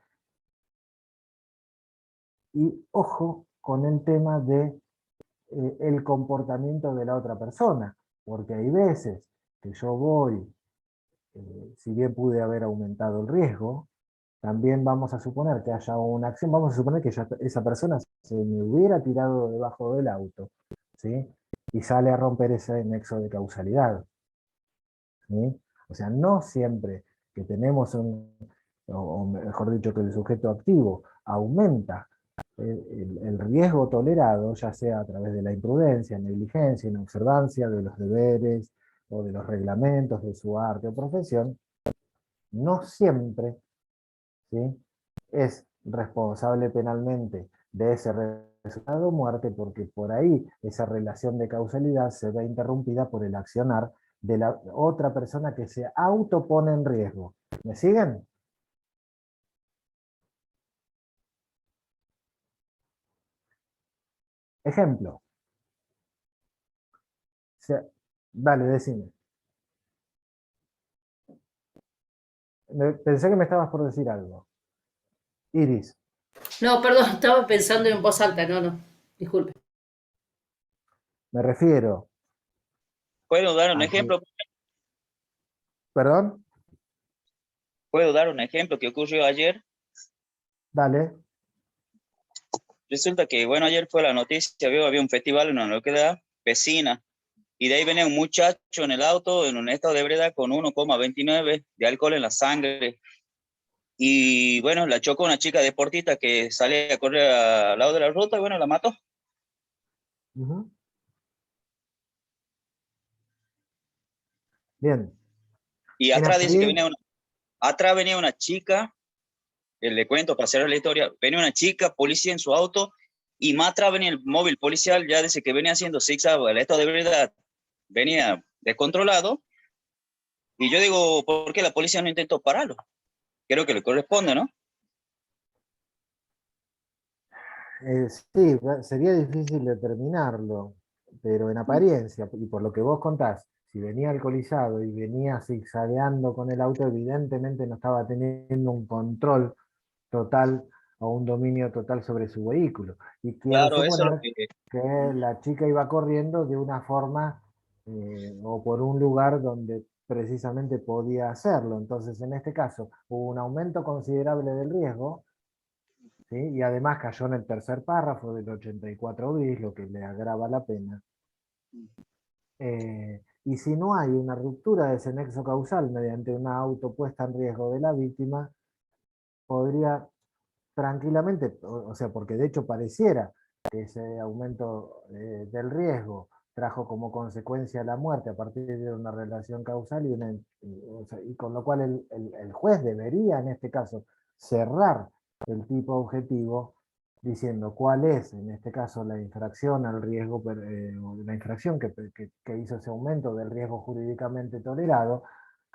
Y ojo con el tema de el comportamiento de la otra persona, porque hay veces que yo voy, si bien pude haber aumentado el riesgo, también vamos a suponer que haya una acción, vamos a suponer que esa persona se me hubiera tirado debajo del auto, ¿sí? Y sale a romper ese nexo de causalidad, ¿sí? O sea, no siempre que tenemos o mejor dicho, que el sujeto activo aumenta el riesgo tolerado, ya sea a través de la imprudencia, negligencia, inobservancia de los deberes o de los reglamentos de su arte o profesión, no siempre, ¿sí?, es responsable penalmente de ese resultado muerte, porque por ahí esa relación de causalidad se ve interrumpida por el accionar de la otra persona que se autopone en riesgo. ¿Me siguen? Ejemplo. Dale, decime. Pensé que me estabas por decir algo. Iris, No, perdón, estaba pensando en voz alta, no, disculpe. me refiero ¿Puedo dar un a que... ejemplo? ¿Perdón? ¿Puedo dar un ejemplo que ocurrió ayer? Dale. Resulta que, bueno, ayer fue la noticia, había un festival en una localidad vecina, y de ahí venía un muchacho en el auto en un estado de ebriedad con 1,29 de alcohol en la sangre. Y bueno, la chocó una chica deportista que salía a correr al lado de la ruta y bueno, la mató. Ujú. Bien. Y En atrás dice que apariencia... atrás venía una chica, le cuento para cerrar la historia, venía una chica, policía en su auto, y más atrás venía el móvil policial, ya dice que venía haciendo zigzag, el estado de ebriedad venía descontrolado, y yo digo, ¿por qué la policía no intentó pararlo? Creo que le corresponde, ¿no? Sí, sería difícil determinarlo, pero en apariencia, y por lo que vos contás, si venía alcoholizado y venía zigzagueando con el auto, evidentemente no estaba teniendo un control total o un dominio total sobre su vehículo. Y quiero Claro, eso es lo suponer que... que la chica iba corriendo de una forma o por un lugar donde precisamente podía hacerlo. Entonces, en este caso, hubo un aumento considerable del riesgo ¿sí? Y además cayó en el tercer párrafo del 84 bis, lo que le agrava la pena. Y si no hay una ruptura de ese nexo causal mediante una autopuesta en riesgo de la víctima, podría tranquilamente, o sea, porque de hecho pareciera que ese aumento del riesgo trajo como consecuencia la muerte a partir de una relación causal o sea, y con lo cual el juez debería en este caso cerrar el tipo objetivo diciendo cuál es en este caso la infracción al riesgo, o la infracción que hizo ese aumento del riesgo jurídicamente tolerado.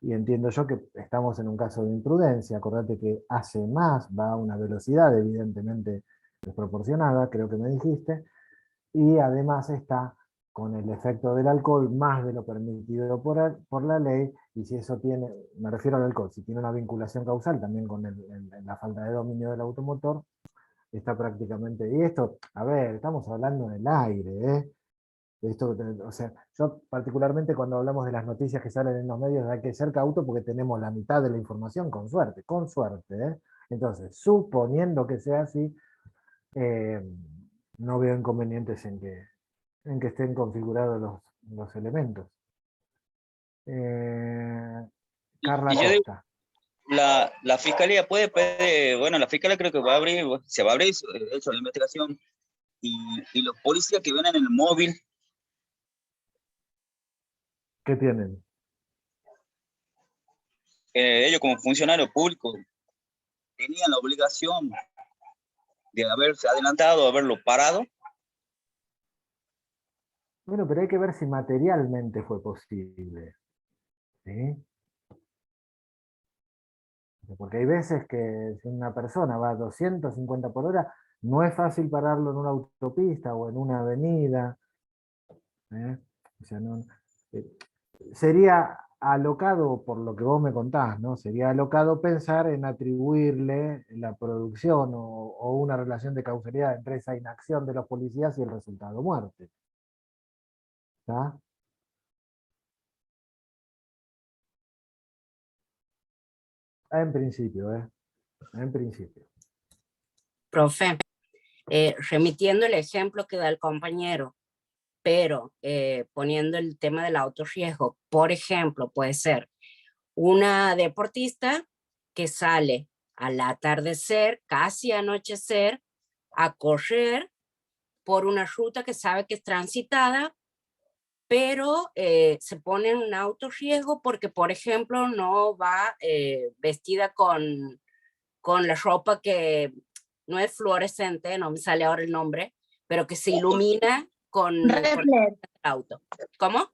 Y entiendo yo que estamos en un caso de imprudencia. Acordate que hace más, va a una velocidad evidentemente desproporcionada, creo que me dijiste, y además está con el efecto del alcohol más de lo permitido por la ley, y si eso tiene, me refiero al alcohol, si tiene una vinculación causal también con la falta de dominio del automotor, está prácticamente, y esto, a ver, estamos hablando del aire, ¿eh? Esto, o sea, yo particularmente cuando hablamos de las noticias que salen en los medios hay que ser cauto porque tenemos la mitad de la información con suerte, ¿eh? Entonces, suponiendo que sea así, eh, no veo inconvenientes en que estén configurados los elementos. Carla Y yo digo, Costa. la fiscalía puede pedir, bueno, la fiscalía creo que va a abrir, se va a abrir, de hecho, la investigación, y los policías que ven en el móvil, ¿Qué tienen? ellos como funcionarios públicos tenían la obligación de haberse adelantado, haberlo parado. Bueno, pero hay que ver si materialmente fue posible, ¿sí? Porque hay veces que si una persona va a 250 por hora, no es fácil pararlo en una autopista o en una avenida. ¿Eh? O sea, eh, sería alocado, por lo que vos me contás, ¿no? Sería alocado pensar en atribuirle la producción o una relación de causalidad entre esa inacción de los policías y el resultado muerte. ¿Está? En principio, ¿eh? En principio. Profe, remitiendo el ejemplo que da el compañero, pero poniendo el tema del autorriesgo, por ejemplo, puede ser una deportista que sale al atardecer, casi anochecer, a correr por una ruta que sabe que es transitada, pero se pone en un autorriesgo porque, por ejemplo, no va vestida con la ropa que no es fluorescente, no me sale ahora el nombre, pero que se ilumina con el Reflex, auto. ¿Cómo?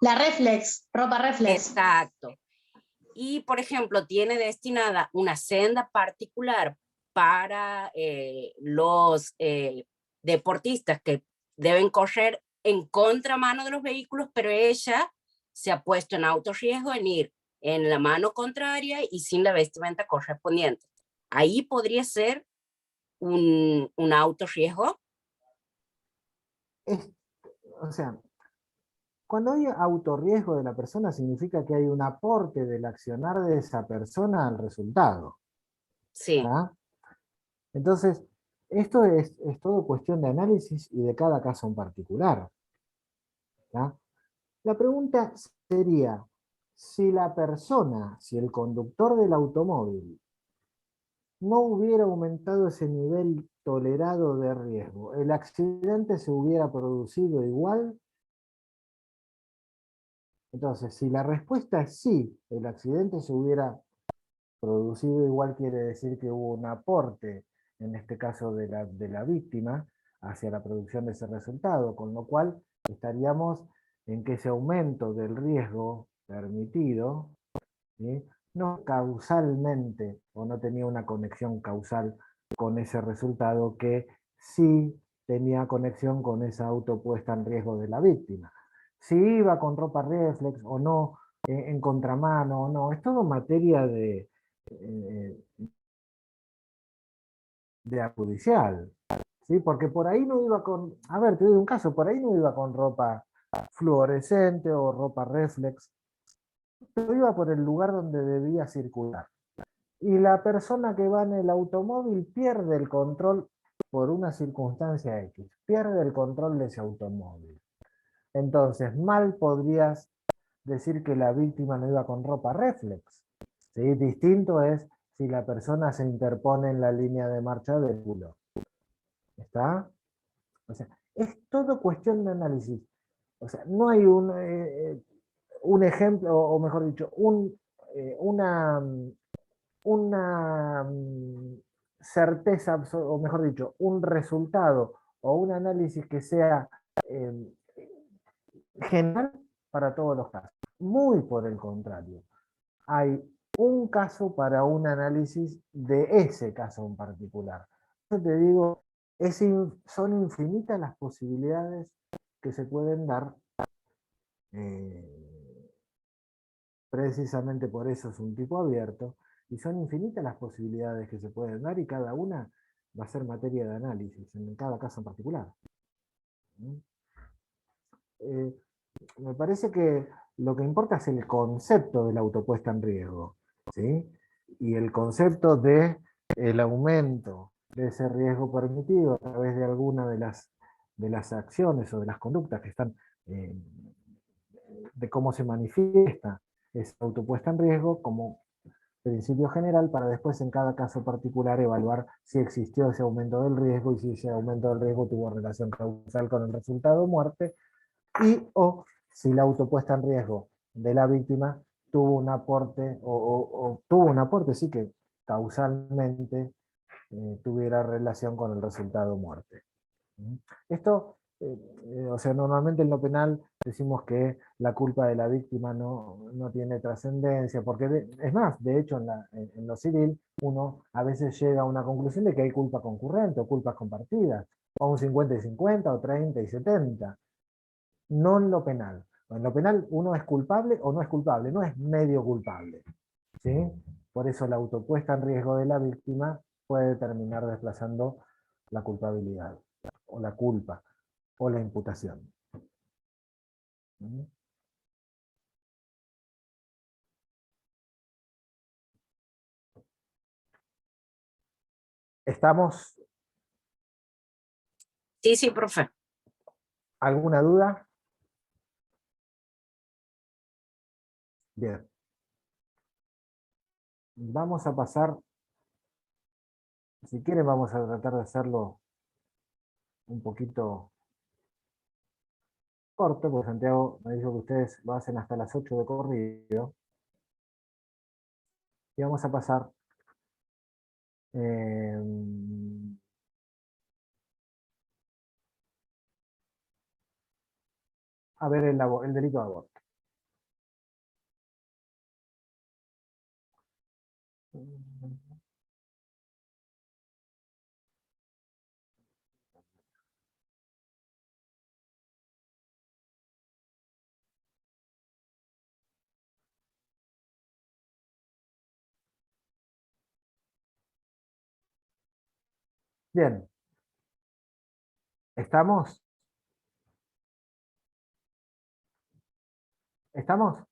la reflex, ropa reflex. Exacto. Y, por ejemplo, tiene destinada una senda particular para los deportistas que deben correr en contramano de los vehículos, pero ella se ha puesto en autorriesgo en ir en la mano contraria y sin la vestimenta correspondiente. Ahí podría ser un autorriesgo. Es- o sea, cuando hay autorriesgo de la persona significa que hay un aporte del accionar de esa persona al resultado. Sí. ¿Tá? Entonces, esto es todo cuestión de análisis y de cada caso en particular. ¿Tá? La pregunta sería, si la persona, si el conductor del automóvil no hubiera aumentado ese nivel tolerado de riesgo, ¿el accidente se hubiera producido igual? Entonces, si la respuesta es sí, el accidente se hubiera producido igual, quiere decir que hubo un aporte, en este caso de la víctima, hacia la producción de ese resultado, con lo cual estaríamos en que ese aumento del riesgo permitido, ¿sí?, no causalmente o no tenía una conexión causal con ese resultado que sí tenía conexión con esa autopuesta en riesgo de la víctima. Si iba con ropa reflex o no, en contramano o no, es todo materia eh, de judicial, ¿sí? Porque por ahí no iba con, a ver, te doy un caso, por ahí no iba con ropa fluorescente o ropa reflex, pero iba por el lugar donde debía circular. y la persona que va en el automóvil pierde el control por una circunstancia X, pierde el control de ese automóvil. Entonces, mal podrías decir que la víctima no iba con ropa reflex. ¿Sí? Distinto es si la persona se interpone en la línea de marcha del culo. ¿Está? O sea, es todo cuestión de análisis. O sea, no hay un ejemplo, o mejor dicho, una certeza, o mejor dicho, un resultado o un análisis que sea eh, general para todos los casos. Muy por el contrario. Hay un caso para un análisis de ese caso en particular. Yo te digo, son infinitas las posibilidades que se pueden dar. Precisamente por eso es un tipo abierto, y son infinitas las posibilidades que se pueden dar y cada una va a ser materia de análisis en cada caso en particular. Me parece que lo que importa es el concepto de la autopuesta en riesgo, ¿sí? Y el concepto de el aumento de ese riesgo permitido a través de alguna de las acciones o de las conductas que están, de cómo se manifiesta esa autopuesta en riesgo como principio general, para después en cada caso particular evaluar si existió ese aumento del riesgo y si ese aumento del riesgo tuvo relación causal con el resultado muerte, y o si la autopuesta en riesgo de la víctima tuvo un aporte, o tuvo un aporte, sí, que causalmente tuviera relación con el resultado muerte. Esto, o sea, normalmente en lo penal decimos que la culpa de la víctima no tiene trascendencia, porque es más, de hecho en lo civil uno a veces llega a una conclusión de que hay culpa concurrente o culpas compartidas, o un 50 y 50 o 30 y 70. No en lo penal. En lo penal uno es culpable o no es culpable, no es medio culpable. ¿Sí? Por eso la autopuesta en riesgo de la víctima puede terminar desplazando la culpabilidad, o la culpa, o la imputación. ¿Mm? ¿Estamos? Sí, sí, profe. ¿Alguna duda? Bien. Vamos a pasar, si quieren vamos a tratar de hacerlo un poquito corto, porque Santiago me dijo que ustedes lo hacen hasta las 8 de corrido. Y vamos a pasar eh, a ver el delito de aborto. Bien, ¿estamos? ¿Estamos?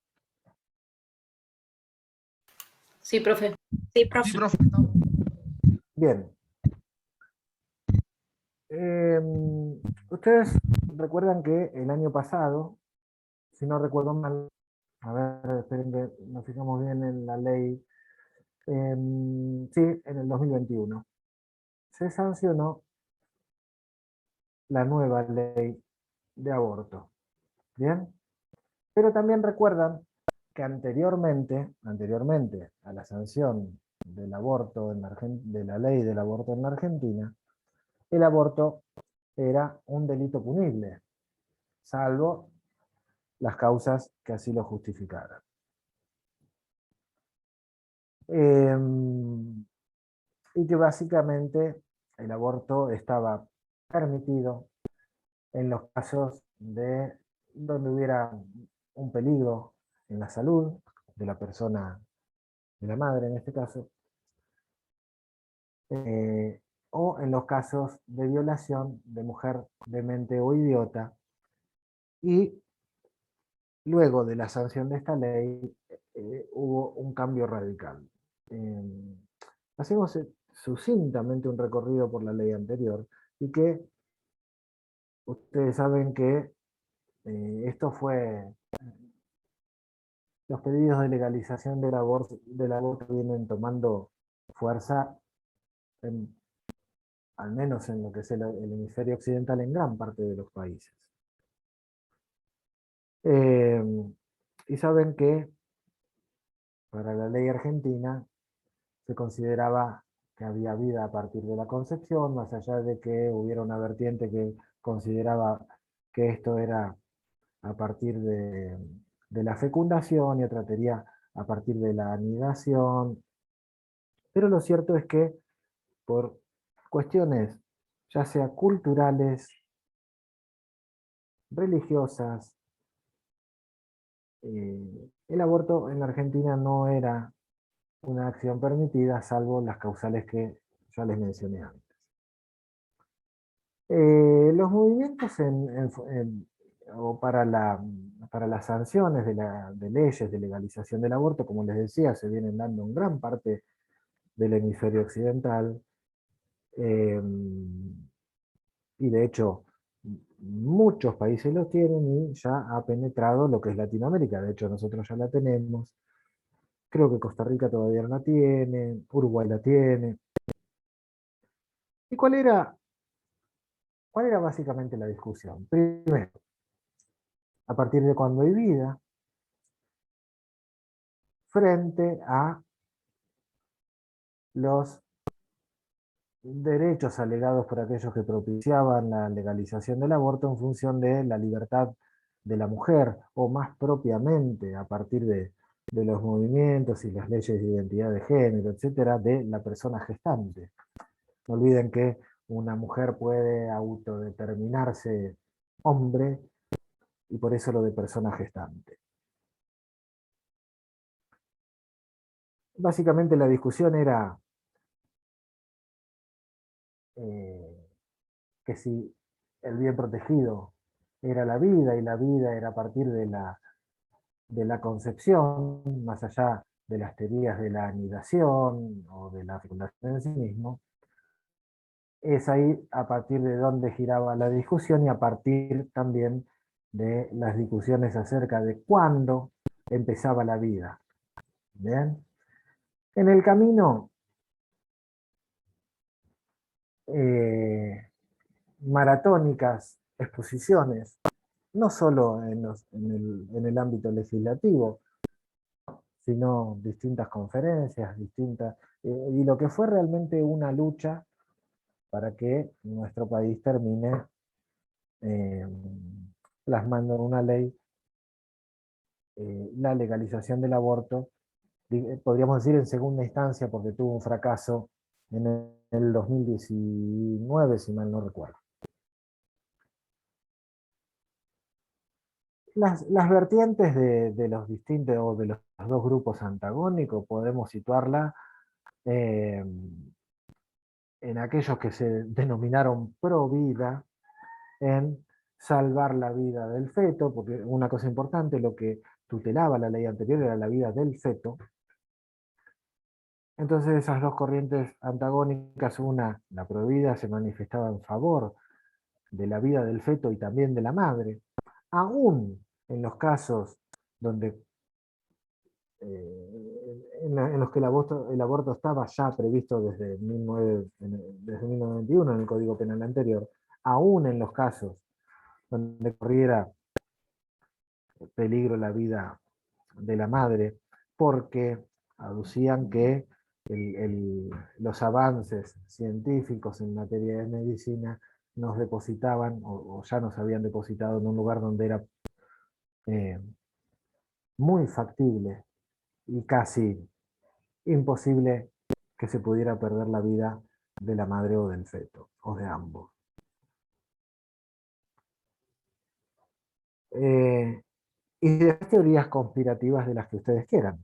Sí, profe. Sí, Sí, profe. profe. Bien. Ustedes recuerdan que el año pasado, si no recuerdo mal, a ver, esperen que nos fijamos bien en la ley, sí, en el 2021, se sancionó la nueva ley de aborto. ¿Bien? Pero también recuerdan que anteriormente a la sanción del aborto de la ley del aborto en la Argentina, el aborto era un delito punible, salvo las causas que así lo justificaran. Y que básicamente el aborto estaba permitido en los casos de donde hubiera un peligro en la salud de la persona, de la madre en este caso, o en los casos de violación de mujer demente o idiota. Y luego de la sanción de esta ley hubo un cambio radical. hacemos sucintamente un recorrido por la ley anterior y que ustedes saben que esto fue, los pedidos de legalización del aborto vienen tomando fuerza, al menos en lo que es el hemisferio occidental, en gran parte de los países. Y saben que para la ley argentina se consideraba que había vida a partir de la concepción, más allá de que hubiera una vertiente que consideraba que esto era a partir de la fecundación y otra teoría a partir de la anidación. Pero lo cierto es que por cuestiones ya sea culturales, religiosas, el aborto en la Argentina no era una acción permitida, salvo las causales que ya les mencioné antes. Los movimientos o para las sanciones de leyes de legalización del aborto, como les decía, se vienen dando en gran parte del hemisferio occidental, y de hecho muchos países lo tienen y ya ha penetrado lo que es Latinoamérica. De hecho, nosotros ya la tenemos. Creo que Costa Rica todavía no la tiene, Uruguay la tiene. ¿Y cuál era básicamente la discusión? Primero, a partir de cuándo hay vida, frente a los derechos alegados por aquellos que propiciaban la legalización del aborto en función de la libertad de la mujer, o más propiamente a partir de los movimientos y las leyes de identidad de género, etcétera, de la persona gestante. No olviden que una mujer puede autodeterminarse hombre, y por eso lo de persona gestante. Básicamente la discusión era que si el bien protegido era la vida, y la vida era a partir de la concepción, más allá de las teorías de la anidación o de la fecundación en sí mismo, es ahí a partir de donde giraba la discusión y a partir también de las discusiones acerca de cuándo empezaba la vida. ¿Bien? En el camino, maratónicas exposiciones, no solo en el ámbito legislativo, sino distintas conferencias, y lo que fue realmente una lucha para que nuestro país termine plasmando en una ley la legalización del aborto, podríamos decir en segunda instancia, porque tuvo un fracaso en el 2019, si mal no recuerdo. Las vertientes de los distintos, o de los dos grupos antagónicos, podemos situarla en aquellos que se denominaron pro vida, en salvar la vida del feto, porque una cosa importante, lo que tutelaba la ley anterior era la vida del feto. Entonces esas dos corrientes antagónicas, una, la pro vida, se manifestaba en favor de la vida del feto y también de la madre, aún en los casos donde en los que el aborto estaba ya previsto desde 1991 en el Código Penal anterior, aún en los casos donde corriera peligro la vida de la madre, porque aducían que los avances científicos en materia de medicina nos depositaban, o ya nos habían depositado en un lugar donde era muy factible y casi imposible que se pudiera perder la vida de la madre o del feto, o de ambos. Y de las teorías conspirativas de las que ustedes quieran.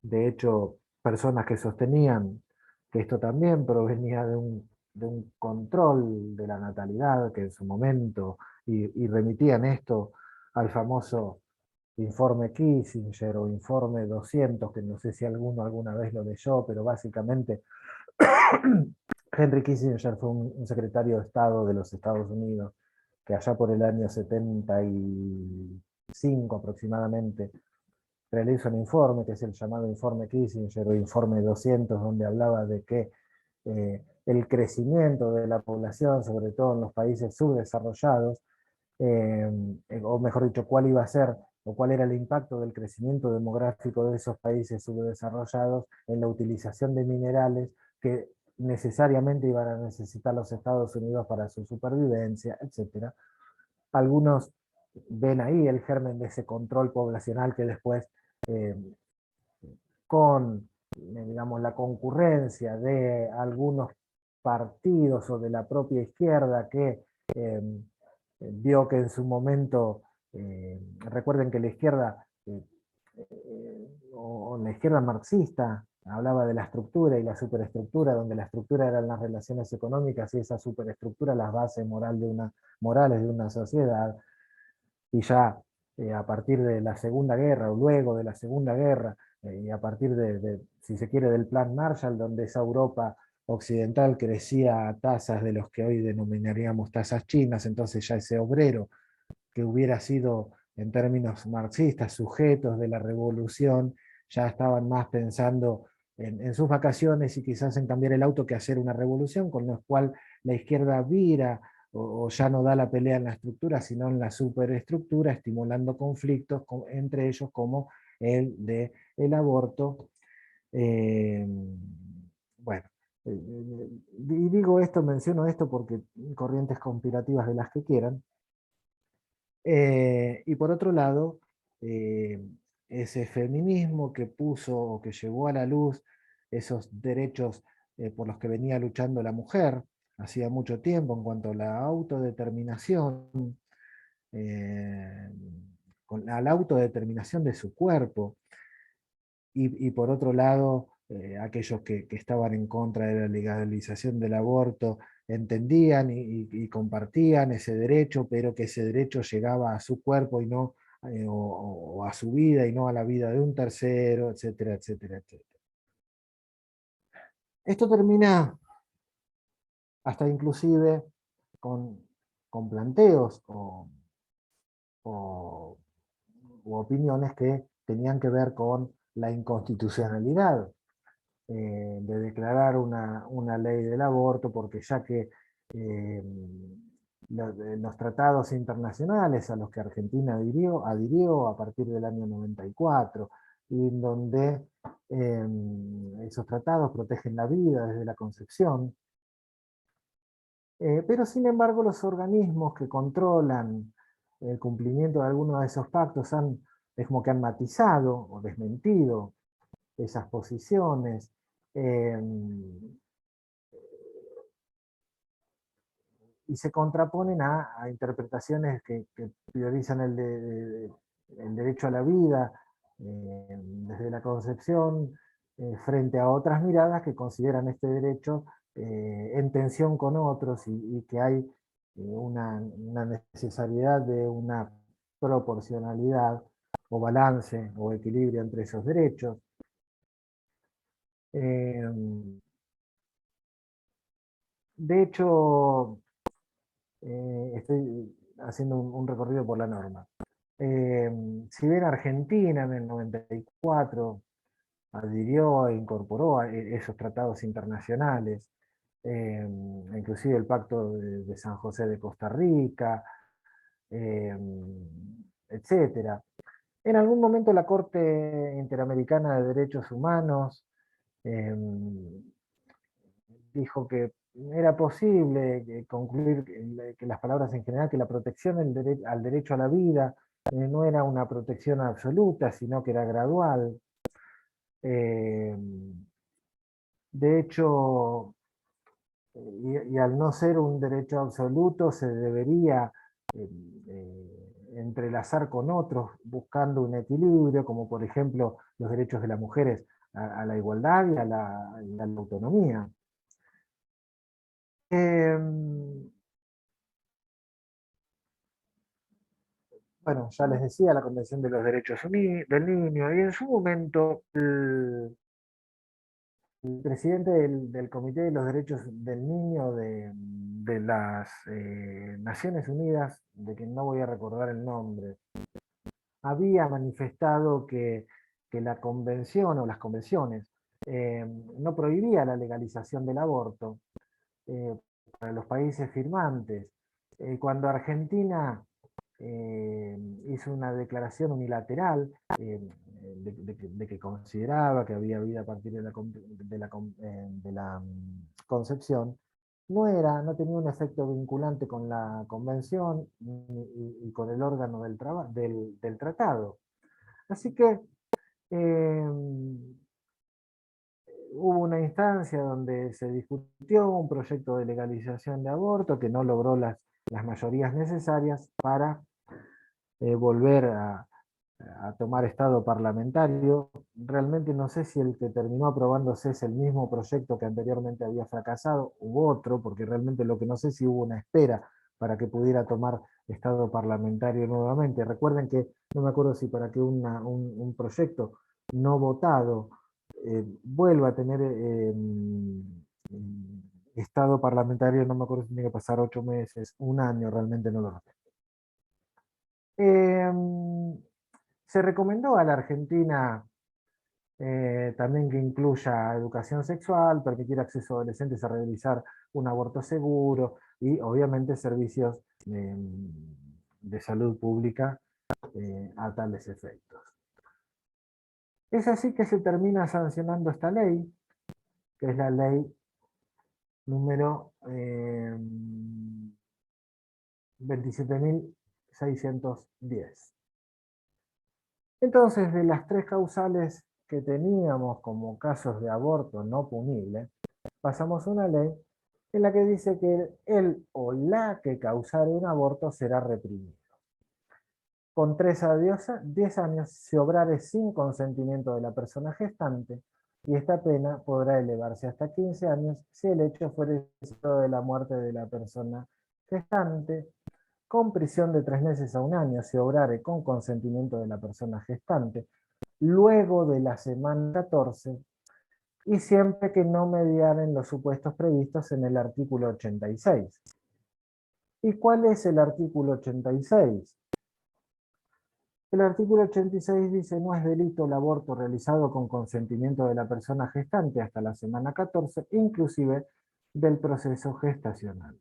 De hecho, personas que sostenían que esto también provenía de un control de la natalidad, que en su momento, y remitían esto al famoso informe Kissinger o informe 200, que no sé si alguno alguna vez lo leyó, pero básicamente Henry Kissinger fue un secretario de Estado de los Estados Unidos que allá por el año 75 aproximadamente realiza un informe, que es el llamado informe Kissinger o informe 200, donde hablaba de que el crecimiento de la población, sobre todo en los países subdesarrollados, o mejor dicho, cuál iba a ser o cuál era el impacto del crecimiento demográfico de esos países subdesarrollados en la utilización de minerales que necesariamente iban a necesitar los Estados Unidos para su supervivencia, etc. Algunos ven ahí el germen de ese control poblacional que después, eh, con digamos, la concurrencia de algunos partidos o de la propia izquierda que vio que en su momento, recuerden que la izquierda, o la izquierda marxista, hablaba de la estructura y la superestructura, donde la estructura eran las relaciones económicas y esa superestructura las bases morales de una sociedad, y ya a partir de la Segunda Guerra o luego de la Segunda Guerra, y a partir si se quiere, del Plan Marshall, donde esa Europa occidental crecía a tasas de los que hoy denominaríamos tasas chinas, entonces ya ese obrero que hubiera sido en términos marxistas sujetos de la revolución, ya estaban más pensando en sus vacaciones y quizás en cambiar el auto que hacer una revolución, con lo cual la izquierda vira o ya no da la pelea en la estructura, sino en la superestructura, estimulando conflictos entre ellos como el de el aborto. Bueno, y digo esto, menciono esto porque corrientes conspirativas de las que quieran. Y por otro lado, ese feminismo que puso o que llevó a la luz esos derechos por los que venía luchando la mujer hacía mucho tiempo en cuanto a la autodeterminación, eh, a la autodeterminación de su cuerpo, y por otro lado, aquellos que estaban en contra de la legalización del aborto entendían y compartían ese derecho, pero que ese derecho llegaba a su cuerpo y no, o a su vida y no a la vida de un tercero, etcétera, etcétera, etcétera. Esto termina hasta inclusive con, con planteos o- u opiniones que tenían que ver con la inconstitucionalidad de declarar una ley del aborto, porque ya que eh, los tratados internacionales a los que Argentina adhirió a partir del año 94, y en donde esos tratados protegen la vida desde la concepción, pero sin embargo los organismos que controlan el cumplimiento de algunos de esos pactos es como que han matizado o desmentido esas posiciones. eh, y se contraponen a interpretaciones que priorizan el derecho a la vida desde la concepción, frente a otras miradas que consideran este derecho en tensión con otros, y que hay una necesidad de una proporcionalidad o balance o equilibrio entre esos derechos. De hecho, estoy haciendo un recorrido por la norma. Si bien Argentina en el 94 adhirió e incorporó esos tratados internacionales, inclusive el Pacto de San José de Costa Rica, eh, etc. En algún momento la Corte Interamericana de Derechos Humanos eh, dijo que era posible concluir que las palabras en general, que la protección al derecho a la vida no era una protección absoluta, sino que era gradual. Eh, de hecho, y al no ser un derecho absoluto, se debería eh, entrelazar con otros, buscando un equilibrio, como por ejemplo los derechos de las mujeres a la igualdad y a la autonomía. bueno, ya les decía, la Convención de los Derechos del Niño, y en su momento el presidente del Comité de los Derechos del Niño de las Naciones Unidas, de que no voy a recordar el nombre, había manifestado que la convención o las convenciones no prohibía la legalización del aborto para los países firmantes. Cuando Argentina hizo una declaración unilateral de que consideraba que había vida a partir de la concepción, no tenía un efecto vinculante con la convención y con el órgano del tratado. Así que hubo una instancia donde se discutió un proyecto de legalización de aborto que no logró las mayorías necesarias para volver a tomar estado parlamentario. Realmente no sé si el que terminó aprobándose es el mismo proyecto que anteriormente había fracasado u otro, porque realmente lo que no sé si hubo una espera para que pudiera tomar estado parlamentario nuevamente. Recuerden que, no me acuerdo si para que un proyecto no votado vuelva a tener estado parlamentario, no me acuerdo si tiene que pasar 8 meses, un año, realmente no lo recuerdo. Se recomendó a la Argentina también que incluya educación sexual, permitir acceso a adolescentes a realizar un aborto seguro y obviamente servicios de salud pública a tales efectos. Es así que se termina sancionando esta ley, que es la ley número 27.610. Entonces, de las 3 causales que teníamos como casos de aborto no punible, pasamos a una ley en la que dice que el o la que causare un aborto será reprimido. Con 3 a 10 años se obrare sin consentimiento de la persona gestante, y esta pena podrá elevarse hasta 15 años si el hecho fuere de la muerte de la persona gestante, con prisión de 3 meses a 1 año si obrare con consentimiento de la persona gestante, luego de la semana 14, y siempre que no mediaren los supuestos previstos en el artículo 86. ¿Y cuál es el artículo 86? El artículo 86 dice: no es delito el aborto realizado con consentimiento de la persona gestante hasta la semana 14, inclusive del proceso gestacional.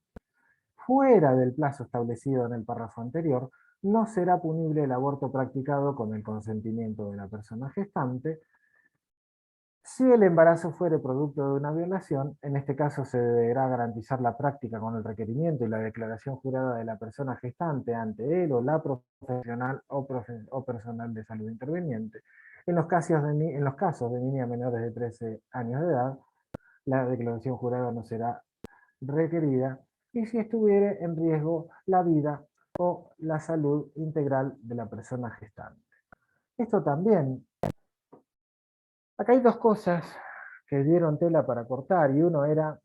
Fuera del plazo establecido en el párrafo anterior, no será punible el aborto practicado con el consentimiento de la persona gestante. Si el embarazo fuere producto de una violación, en este caso se deberá garantizar la práctica con el requerimiento y la declaración jurada de la persona gestante ante él o la profesional o personal de salud interveniente. En los casos de niñas menores de 13 años de edad, la declaración jurada no será requerida, y si estuviere en riesgo la vida o la salud integral de la persona gestante. Esto también, acá hay 2 cosas que dieron tela para cortar, y uno era,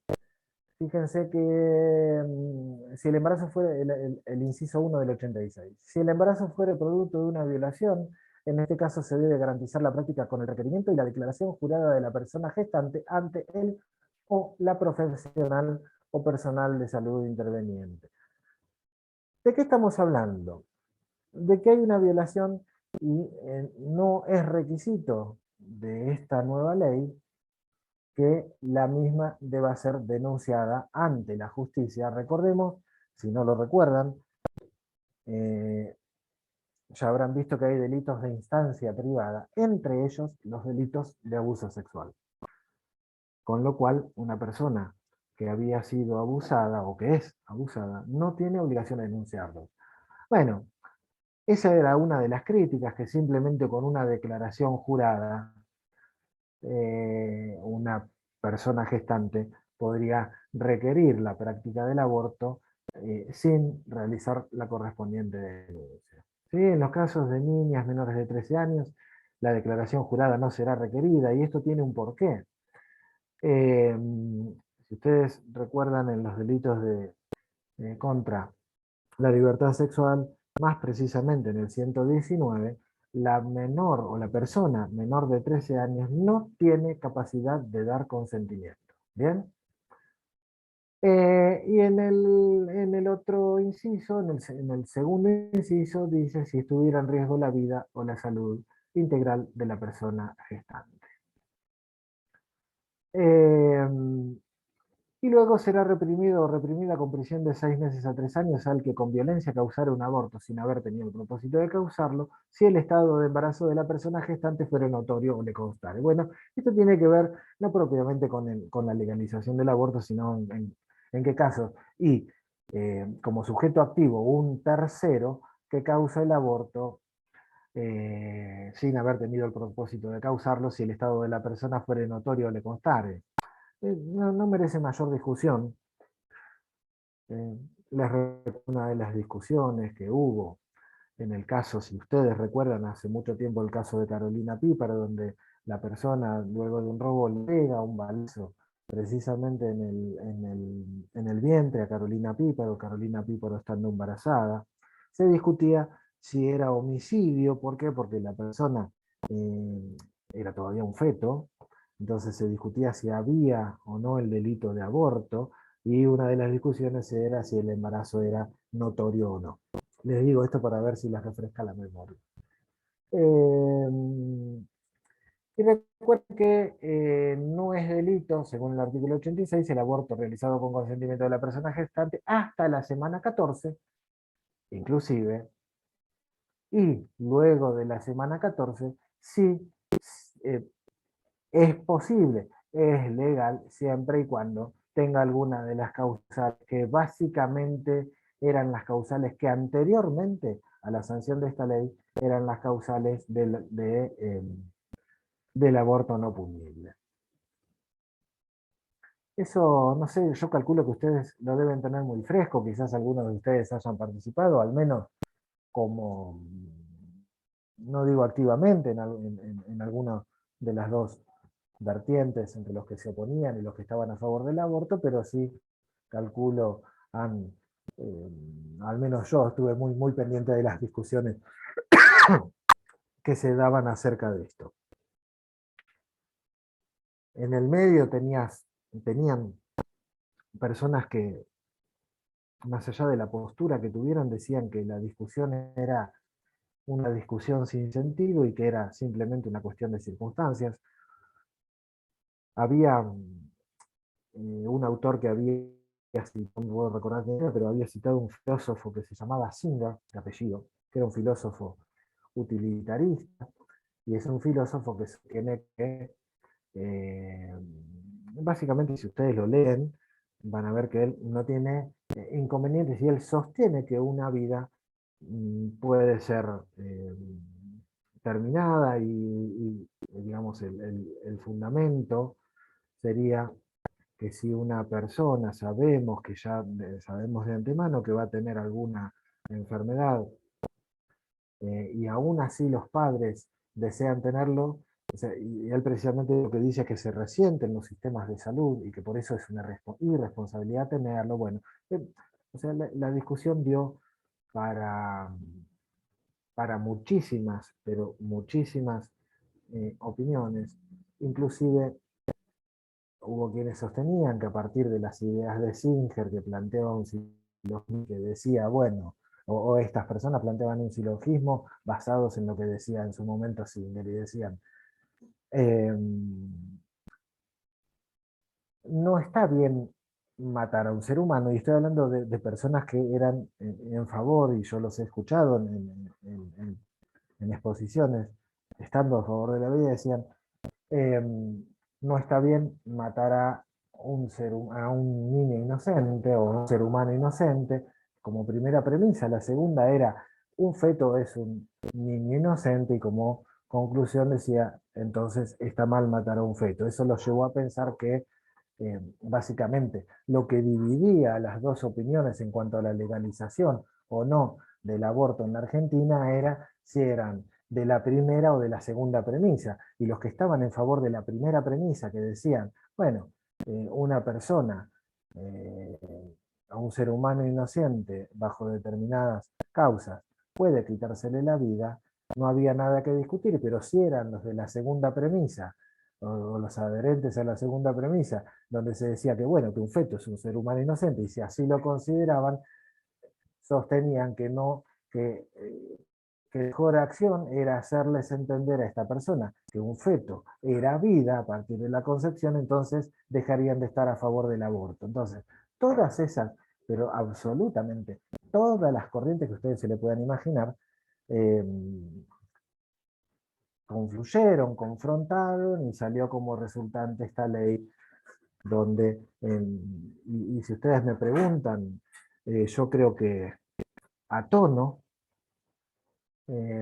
fíjense que si el embarazo fuera, el inciso 1 del 86, si el embarazo fuera producto de una violación, en este caso se debe garantizar la práctica con el requerimiento y la declaración jurada de la persona gestante ante él o la profesional o personal de salud interveniente. ¿De qué estamos hablando? De que hay una violación y no es requisito de esta nueva ley que la misma deba ser denunciada ante la justicia. Recordemos, si no lo recuerdan, ya habrán visto que hay delitos de instancia privada, entre ellos los delitos de abuso sexual. Con lo cual, una persona que había sido abusada o que es abusada no tiene obligación de denunciarlo. Bueno, esa era una de las críticas, que simplemente con una declaración jurada una persona gestante podría requerir la práctica del aborto sin realizar la correspondiente denuncia. ¿Sí? En los casos de niñas menores de 13 años, la declaración jurada no será requerida, y esto tiene un porqué. Si ustedes recuerdan, en los delitos contra la libertad sexual, más precisamente en el 119, la menor o la persona menor de 13 años no tiene capacidad de dar consentimiento. ¿Bien? Y en el otro inciso, en el segundo inciso, dice si estuviera en riesgo la vida o la salud integral de la persona gestante. Y luego será reprimido o reprimida con prisión de 6 meses a 3 años al que con violencia causara un aborto sin haber tenido el propósito de causarlo, si el estado de embarazo de la persona gestante fuera notorio o le constare. Bueno, esto tiene que ver no propiamente con la legalización del aborto, sino en qué casos. Y como sujeto activo, un tercero que causa el aborto sin haber tenido el propósito de causarlo, si el estado de la persona fuera notorio o le constare. No merece mayor discusión. Les recuerdo una de las discusiones que hubo en el caso, si ustedes recuerdan, hace mucho tiempo el caso de Carolina Píparo, donde la persona luego de un robo le pega un balazo precisamente en el vientre a Carolina Píparo estando embarazada. Se discutía si era homicidio. ¿Por qué? Porque la persona era todavía un feto, entonces se discutía si había o no el delito de aborto, y una de las discusiones era si el embarazo era notorio o no. Les digo esto para ver si les refresca la memoria. Y recuerden que no es delito, según el artículo 86, el aborto realizado con consentimiento de la persona gestante hasta la semana 14, inclusive, y luego de la semana 14, sí eh, es posible, es legal, siempre y cuando tenga alguna de las causales que básicamente eran las causales que anteriormente a la sanción de esta ley eran las causales del aborto no punible. Eso, no sé, yo calculo que ustedes lo deben tener muy fresco, quizás algunos de ustedes hayan participado, al menos como, no digo activamente, en alguna de las dos vertientes entre los que se oponían y los que estaban a favor del aborto, pero sí calculo, han, eh, al menos yo estuve muy pendiente de las discusiones que se daban acerca de esto. En el medio tenían personas que, más allá de la postura que tuvieron, decían que la discusión era una discusión sin sentido y que era simplemente una cuestión de circunstancias. Había un autor que había citado, no puedo recordar quién era, pero había citado un filósofo que se llamaba Singer, de apellido, que era un filósofo utilitarista, y es un filósofo que sostiene que, básicamente, si ustedes lo leen, van a ver que él no tiene inconvenientes, y él sostiene que una vida puede ser terminada, y digamos, el fundamento sería que si una persona sabemos que ya sabemos de antemano que va a tener alguna enfermedad, y aún así los padres desean tenerlo, o sea, y él precisamente lo que dice es que se resienten los sistemas de salud y que por eso es una irresponsabilidad tenerlo. Bueno, o sea, la discusión dio para, para muchísimas, pero muchísimas opiniones. Inclusive hubo quienes sostenían que a partir de las ideas de Singer, que planteaba un silogismo que decía, bueno, o estas personas planteaban un silogismo basados en lo que decía en su momento Singer, y decían, no está bien matar a un ser humano, y estoy hablando de personas que eran en favor, y yo los he escuchado en exposiciones, estando a favor de la vida, decían, no está bien matar a a un niño inocente o un ser humano inocente, como primera premisa. La segunda era, un feto es un niño inocente, y como conclusión decía, entonces está mal matar a un feto. Eso los llevó a pensar que básicamente lo que dividía las dos opiniones en cuanto a la legalización o no del aborto en la Argentina era si eran de la primera o de la segunda premisa. Y los que estaban en favor de la primera premisa, que decían, bueno, una persona, a un ser humano inocente, bajo determinadas causas, puede quitársele la vida, no había nada que discutir, pero si eran los de la segunda premisa, o los adherentes a la segunda premisa, donde se decía que bueno, que un feto es un ser humano inocente, y si así lo consideraban, sostenían que no, que mejor acción era hacerles entender a esta persona que un feto era vida a partir de la concepción, entonces dejarían de estar a favor del aborto. Entonces, todas esas, pero absolutamente todas las corrientes que ustedes se le puedan imaginar, eh, confluyeron, confrontaron y salió como resultante esta ley donde, y si ustedes me preguntan, yo creo que a tono,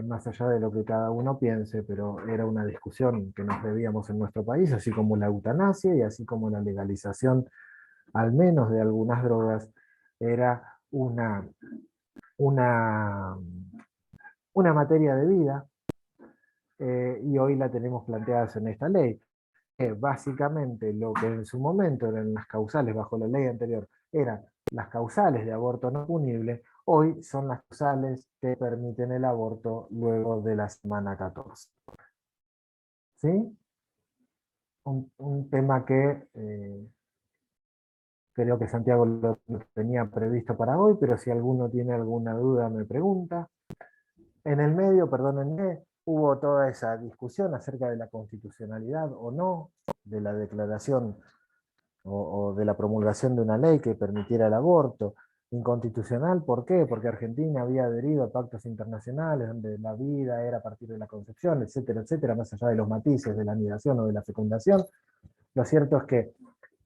más allá de lo que cada uno piense, pero era una discusión que nos debíamos en nuestro país, así como la eutanasia y así como la legalización, al menos de algunas drogas, era una, una materia de vida, y hoy la tenemos planteada en esta ley. Básicamente lo que en su momento eran las causales bajo la ley anterior, eran las causales de aborto no punible, hoy son las causales que permiten el aborto luego de la semana 14. ¿Sí? Un tema que creo que Santiago lo tenía previsto para hoy, pero si alguno tiene alguna duda me pregunta. En el medio, perdónenme, hubo toda esa discusión acerca de la constitucionalidad o no de la declaración o de la promulgación de una ley que permitiera el aborto. Inconstitucional, ¿por qué? Porque Argentina había adherido a pactos internacionales donde la vida era a partir de la concepción, etcétera, etcétera, más allá de los matices de la anidación o de la fecundación. Lo cierto es que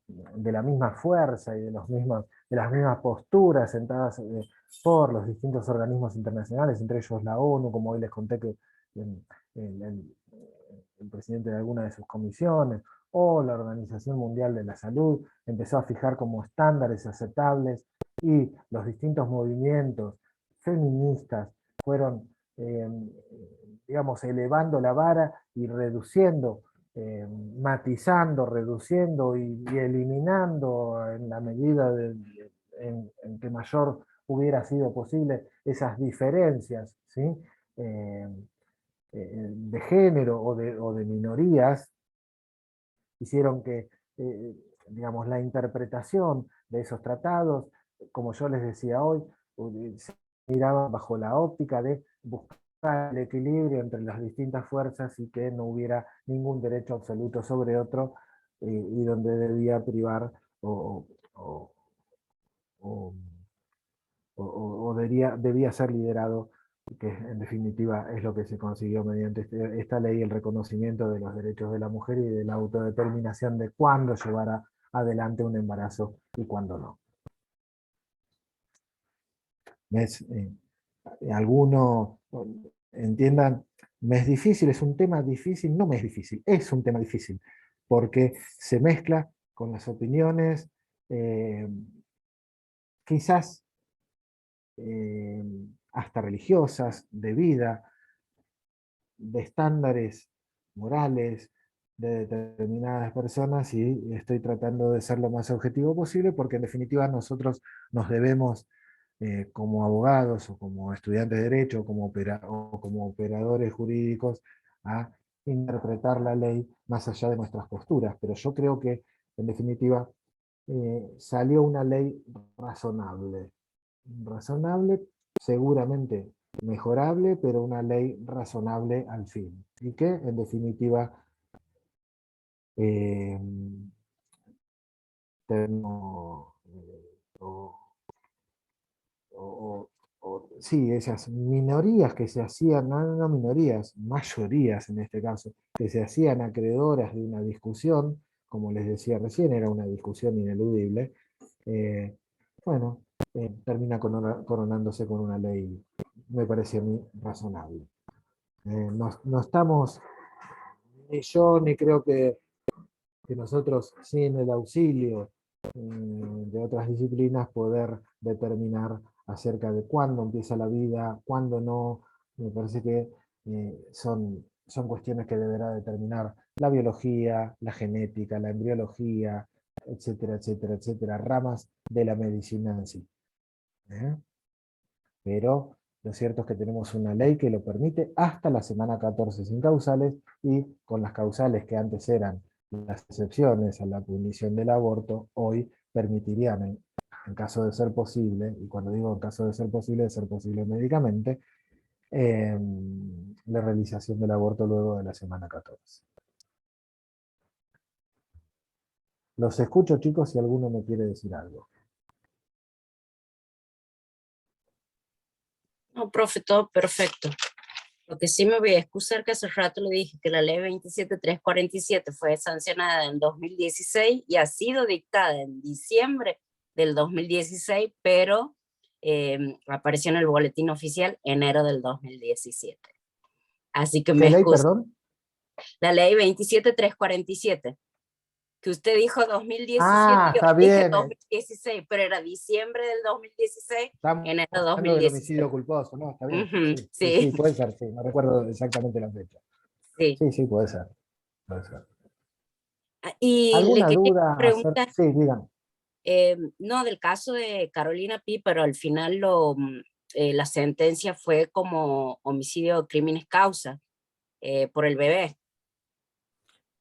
de la misma fuerza y de las mismas posturas sentadas por los distintos organismos internacionales, entre ellos la ONU, como hoy les conté que el presidente de alguna de sus comisiones, o la Organización Mundial de la Salud, empezó a fijar como estándares aceptables, y los distintos movimientos feministas fueron, digamos, elevando la vara y reduciendo, matizando, reduciendo y eliminando en la medida en que mayor hubiera sido posible esas diferencias, ¿sí? Eh, de género o de minorías, hicieron que, digamos, la interpretación de esos tratados, como yo les decía hoy, se miraba bajo la óptica de buscar el equilibrio entre las distintas fuerzas y que no hubiera ningún derecho absoluto sobre otro, y donde debía privar o, o, debía ser liderado, que en definitiva es lo que se consiguió mediante esta ley, el reconocimiento de los derechos de la mujer y de la autodeterminación de cuándo llevar adelante un embarazo y cuándo no. Alguno, entiendan, me es difícil, es un tema difícil, no me es difícil, es un tema difícil, porque se mezcla con las opiniones, quizás hasta religiosas, de vida, de estándares morales de determinadas personas, y estoy tratando de ser lo más objetivo posible, porque en definitiva nosotros nos debemos, como abogados o como estudiantes de derecho o como operadores jurídicos, a interpretar la ley más allá de nuestras posturas. Pero yo creo que en definitiva salió una ley razonable, seguramente mejorable, pero una ley razonable al fin, y que en definitiva eh, terminó, sí, esas minorías que se hacían, no minorías, mayorías en este caso, que se hacían acreedoras de una discusión, como les decía recién, era una discusión ineludible, bueno, termina coronándose con una ley, me parece a mí, razonable. No estamos, ni yo, ni creo que nosotros, sin el auxilio de otras disciplinas, poder determinar acerca de cuándo empieza la vida, cuándo no. Me parece que son cuestiones que deberá determinar la biología, la genética, la embriología, etcétera, etcétera, etcétera, ramas de la medicina en sí. Pero Lo cierto es que tenemos una ley que lo permite hasta la semana 14 sin causales, y con las causales que antes eran las excepciones a la punición del aborto, hoy permitirían, en caso de ser posible, y cuando digo en caso de ser posible médicamente, la realización del aborto luego de la semana 14. Los escucho, chicos, si alguno me quiere decir algo. No, profe, todo perfecto. Lo que sí me voy a excusar que hace rato le dije que la ley 27347 fue sancionada en 2016 y ha sido dictada en diciembre del 2016, pero apareció en el boletín oficial enero del 2017. Así que me ¿Qué ley, excuso. perdón? La ley 27347, que usted dijo 2017, Ah, yo está dije bien. 2016, pero era diciembre del 2016, Estamos enero hablando del 2017. homicidio culposo, ¿no? Está bien. Ujú, Sí, sí, sí, sí, puede ser, sí. No recuerdo exactamente la fecha. sí. Sí, sí, puede ser. Puede ser. Y le ¿Alguna quería duda preguntar, Sí, digan. no del caso de Carolina Pi, pero al final la sentencia fue como homicidio o crímenes causa por el bebé.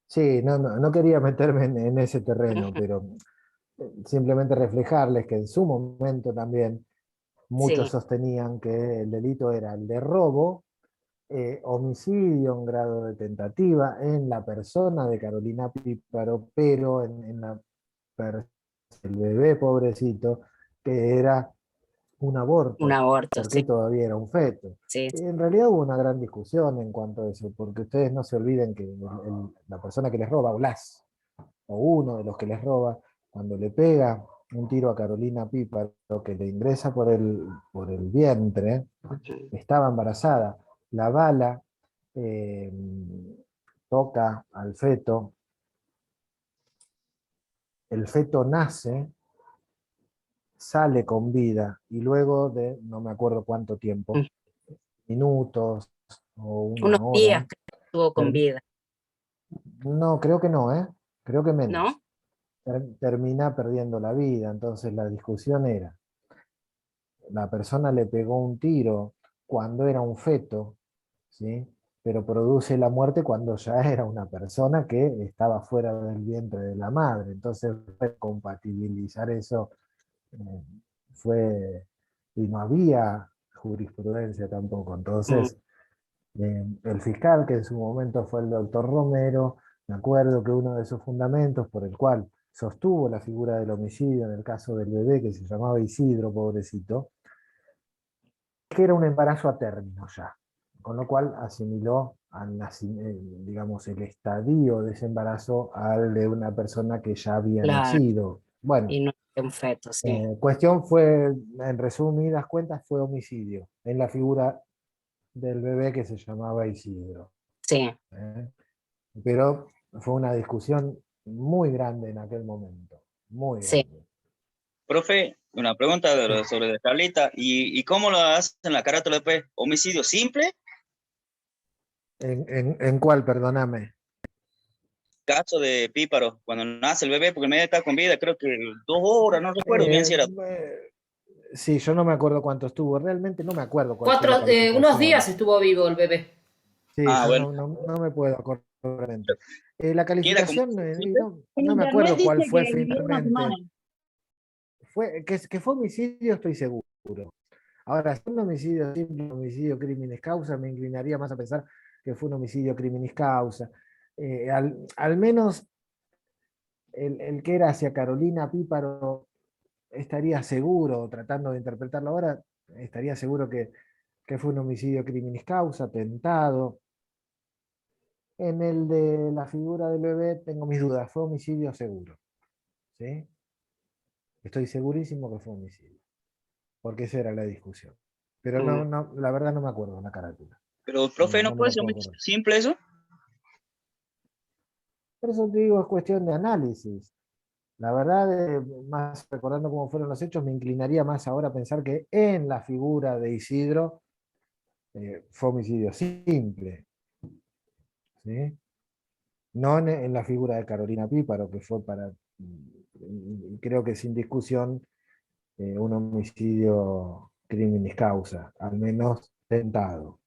Sí, no quería meterme en ese terreno, Ujú, pero simplemente reflejarles que en su momento también muchos sí, sostenían que el delito era el de robo, homicidio en grado de tentativa en la persona de Carolina Píparo, pero el bebé pobrecito, que era un un aborto, aborto, porque sí, todavía era un feto. sí, En realidad hubo una gran discusión en cuanto a eso, porque ustedes no se olviden que la persona que les roba, o uno de los que les roba, cuando le pega un tiro a Carolina Píparo, que le ingresa por el vientre, ujú, estaba embarazada. La bala eh, toca al feto, el feto nace, sale con vida, y luego de no me acuerdo cuánto tiempo, ujú. minutos o una Unos días hora, que estuvo con ter- vida, no, creo que no, creo que menos, ¿no? termina perdiendo la vida. Entonces la discusión era, la persona le pegó un tiro cuando era un feto, ¿sí? Pero produce la muerte cuando ya era una persona que estaba fuera del vientre de la madre. Entonces, compatibilizar eso eh, fue, y no había jurisprudencia tampoco. Mm, Entonces, el fiscal, que en su momento fue el doctor Romero, me acuerdo que uno de sus fundamentos por el cual sostuvo la figura del homicidio en el caso del bebé que se llamaba Isidro, pobrecito, que era un embarazo a término ya, con lo cual asimiló digamos, el estadio de ese embarazo al de una persona que ya había claro, nacido. Bueno, y no un feto, sí, cuestión fue, en resumidas cuentas, fue homicidio en la figura del bebé que se llamaba Isidro. sí. ¿eh? Pero fue una discusión muy grande en aquel momento, muy Sí, grande. Profe, una pregunta Sí. sobre Carlita. ¿Y cómo lo hacen la carátula después? ¿Homicidio simple? ¿En cuál, perdóname? Caso de Píparo, cuando nace el bebé, porque el bebé está con vida, creo que 2 horas, no recuerdo bien Eh, si era. sí, yo no me acuerdo cuánto estuvo, realmente no me acuerdo cuál fue la Unos días calificación. estuvo vivo el bebé. Sí, Ah, yo bueno. no me puedo acordar realmente. La ¿Queda como calificación, simple? En no me internet acuerdo cuál dice fue que vivió una semana. finalmente. Que fue homicidio, estoy seguro. Ahora, si un homicidio simple, un homicidio criminis causa, me inclinaría más a pensar que fue un homicidio criminis causa. Al menos el que era hacia Carolina Píparo estaría seguro, tratando de interpretarlo ahora, estaría seguro que fue un homicidio criminis causa, atentado. En el de la figura del bebé tengo mis dudas, fue homicidio seguro. ¿Sí? Estoy segurísimo que fue homicidio, porque esa era la discusión. Pero mm, la verdad no me acuerdo la carátula. Pero, profe, No, ¿no no me puede lo ser puedo homicidio acordar. simple eso? Por eso te digo, es cuestión de análisis. La verdad, más recordando cómo fueron los hechos, me inclinaría más ahora a pensar que en la figura de Isidro fue homicidio simple. ¿Sí? No en la figura de Carolina Píparo, que fue creo que sin discusión, un homicidio criminis causa, al menos tentado.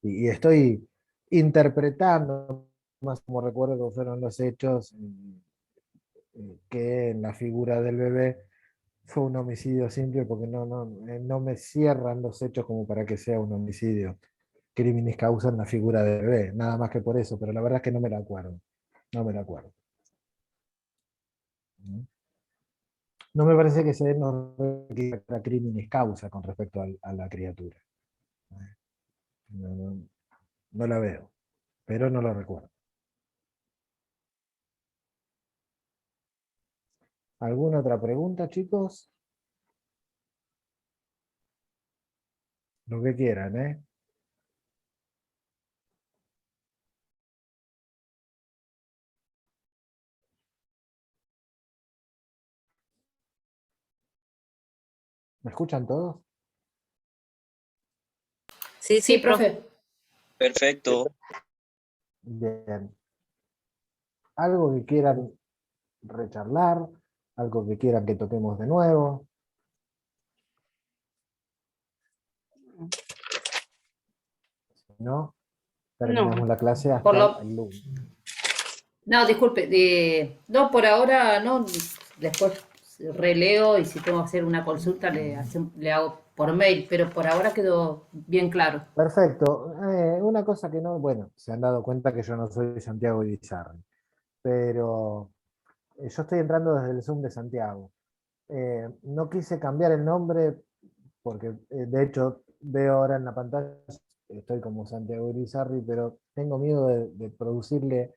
Y estoy interpretando, más como recuerdo que fueron los hechos, que en la figura del bebé fue un homicidio simple, porque no me cierran los hechos como para que sea un homicidio criminis causa en la figura del bebé, nada más que por eso, pero la verdad es que no me la acuerdo. No me la acuerdo. No me parece que se nos requiera criminis causa con respecto a la criatura. No la veo, pero no lo recuerdo. ¿Alguna otra pregunta, chicos? Lo que quieran, ¿eh? ¿Me escuchan todos? Sí, Sí, sí, profe. profe. Perfecto. Bien. ¿Algo que quieran recharlar? ¿Algo que quieran que toquemos de nuevo? Si no, terminamos No, la clase Por hasta lo, el lunes. no, disculpe, no, por ahora no, después releo y si tengo que hacer una consulta le hago por mail, pero por ahora quedó bien claro. Perfecto. Una cosa que no, bueno, se han dado cuenta que yo no soy Santiago Irizarry, pero yo estoy entrando desde el Zoom de Santiago. No quise cambiar el nombre porque de hecho veo ahora en la pantalla, estoy como Santiago Irizarry, pero tengo miedo de producirle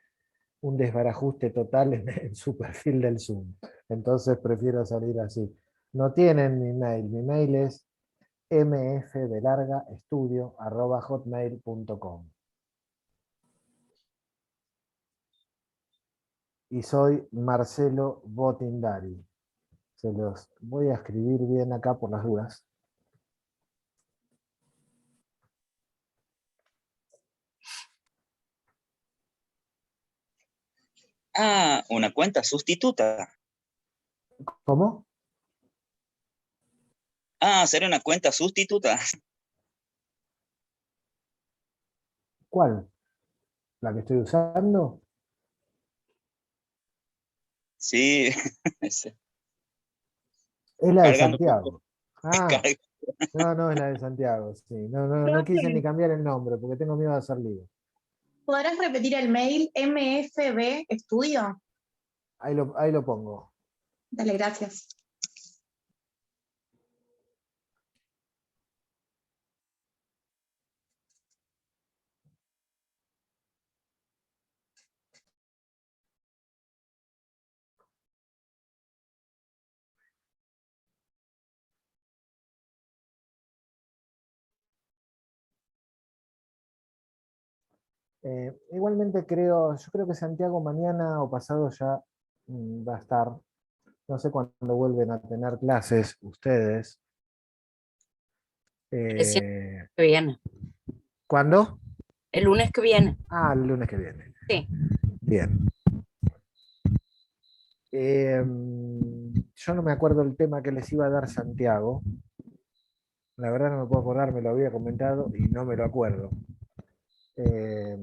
un desbarajuste total en su perfil del Zoom. Entonces prefiero salir así. No tienen mi mail es mfdelargaestudio@hotmail.com. Y soy Marcelo Botindari. Se los voy a escribir bien acá por las dudas. Ah, una cuenta sustituta. ¿Cómo? Ah, sería una cuenta sustituta. ¿Cuál? ¿La que estoy usando? Sí. Es la de Cargando un poco. Santiago. Ah, no, es la de Santiago, sí. No quise ni cambiar el nombre porque tengo miedo de hacer lío. ¿Podrás repetir el mail MFB Estudio? Ahí lo pongo. Dale, gracias. Igualmente yo creo que Santiago mañana o pasado ya va a estar. No sé cuándo vuelven a tener clases ustedes. es el Eh, que viene. ¿Cuándo? El lunes que viene. Ah, el lunes que viene. Sí. Bien. Yo no me acuerdo el tema que les iba a dar Santiago. La verdad no me puedo acordar, me lo había comentado y no me lo acuerdo. Eh,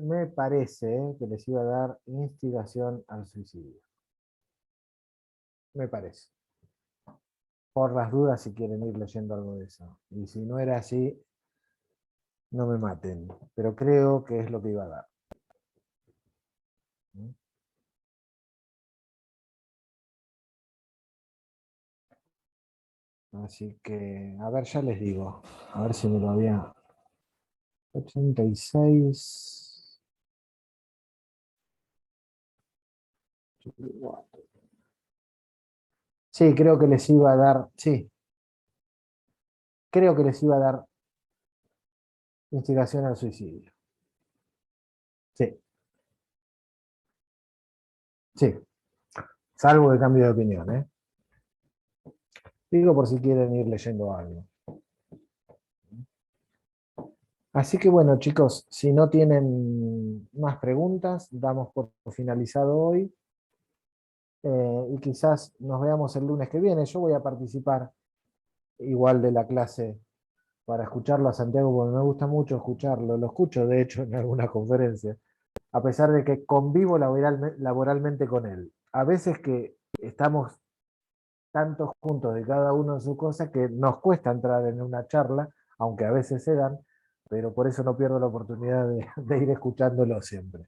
me parece que les iba a dar instigación al suicidio. Me parece. Por las dudas si quieren ir leyendo algo de eso. Y si no era así, no me maten. Pero creo que es lo que iba a dar. Así que, a ver, ya les digo. A ver si me lo había... 86... Sí, creo que les iba a dar... Sí, creo que les iba a dar instigación al suicidio. Sí, sí. Salvo de cambio de opinión, ¿eh? Digo por si quieren ir leyendo algo. Así que bueno, chicos, si no tienen más preguntas, damos por finalizado hoy. Y quizás nos veamos el lunes que viene. Yo voy a participar igual de la clase para escucharlo a Santiago, porque me gusta mucho escucharlo. Lo escucho, de hecho, en alguna conferencia, a pesar de que convivo laboralmente con él. A veces que estamos tantos juntos de cada uno en su cosa que nos cuesta entrar en una charla, aunque a veces se dan, pero por eso no pierdo la oportunidad de ir escuchándolo siempre.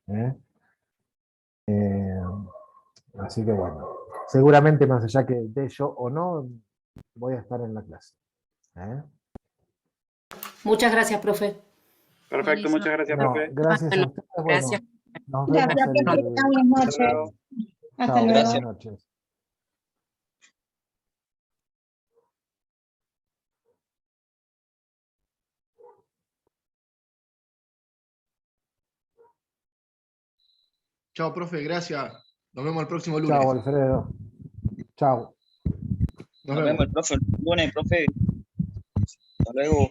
¿Eh? Así que bueno, seguramente más allá que de yo o no, voy a estar en la clase. ¿Eh? Muchas gracias, profe. Perfecto, muchas gracias, No, profe. gracias a Bueno, ustedes. Bueno, gracias. nos Gracias, vemos profe. el... Que tengan buenas Hasta noches. luego. Hasta Chao, luego. buenas noches. Chao, profe, gracias. Nos vemos el próximo lunes. Chao, Alfredo. Chao. Nos Nos vemos vemos. el lunes, profe. Hasta luego.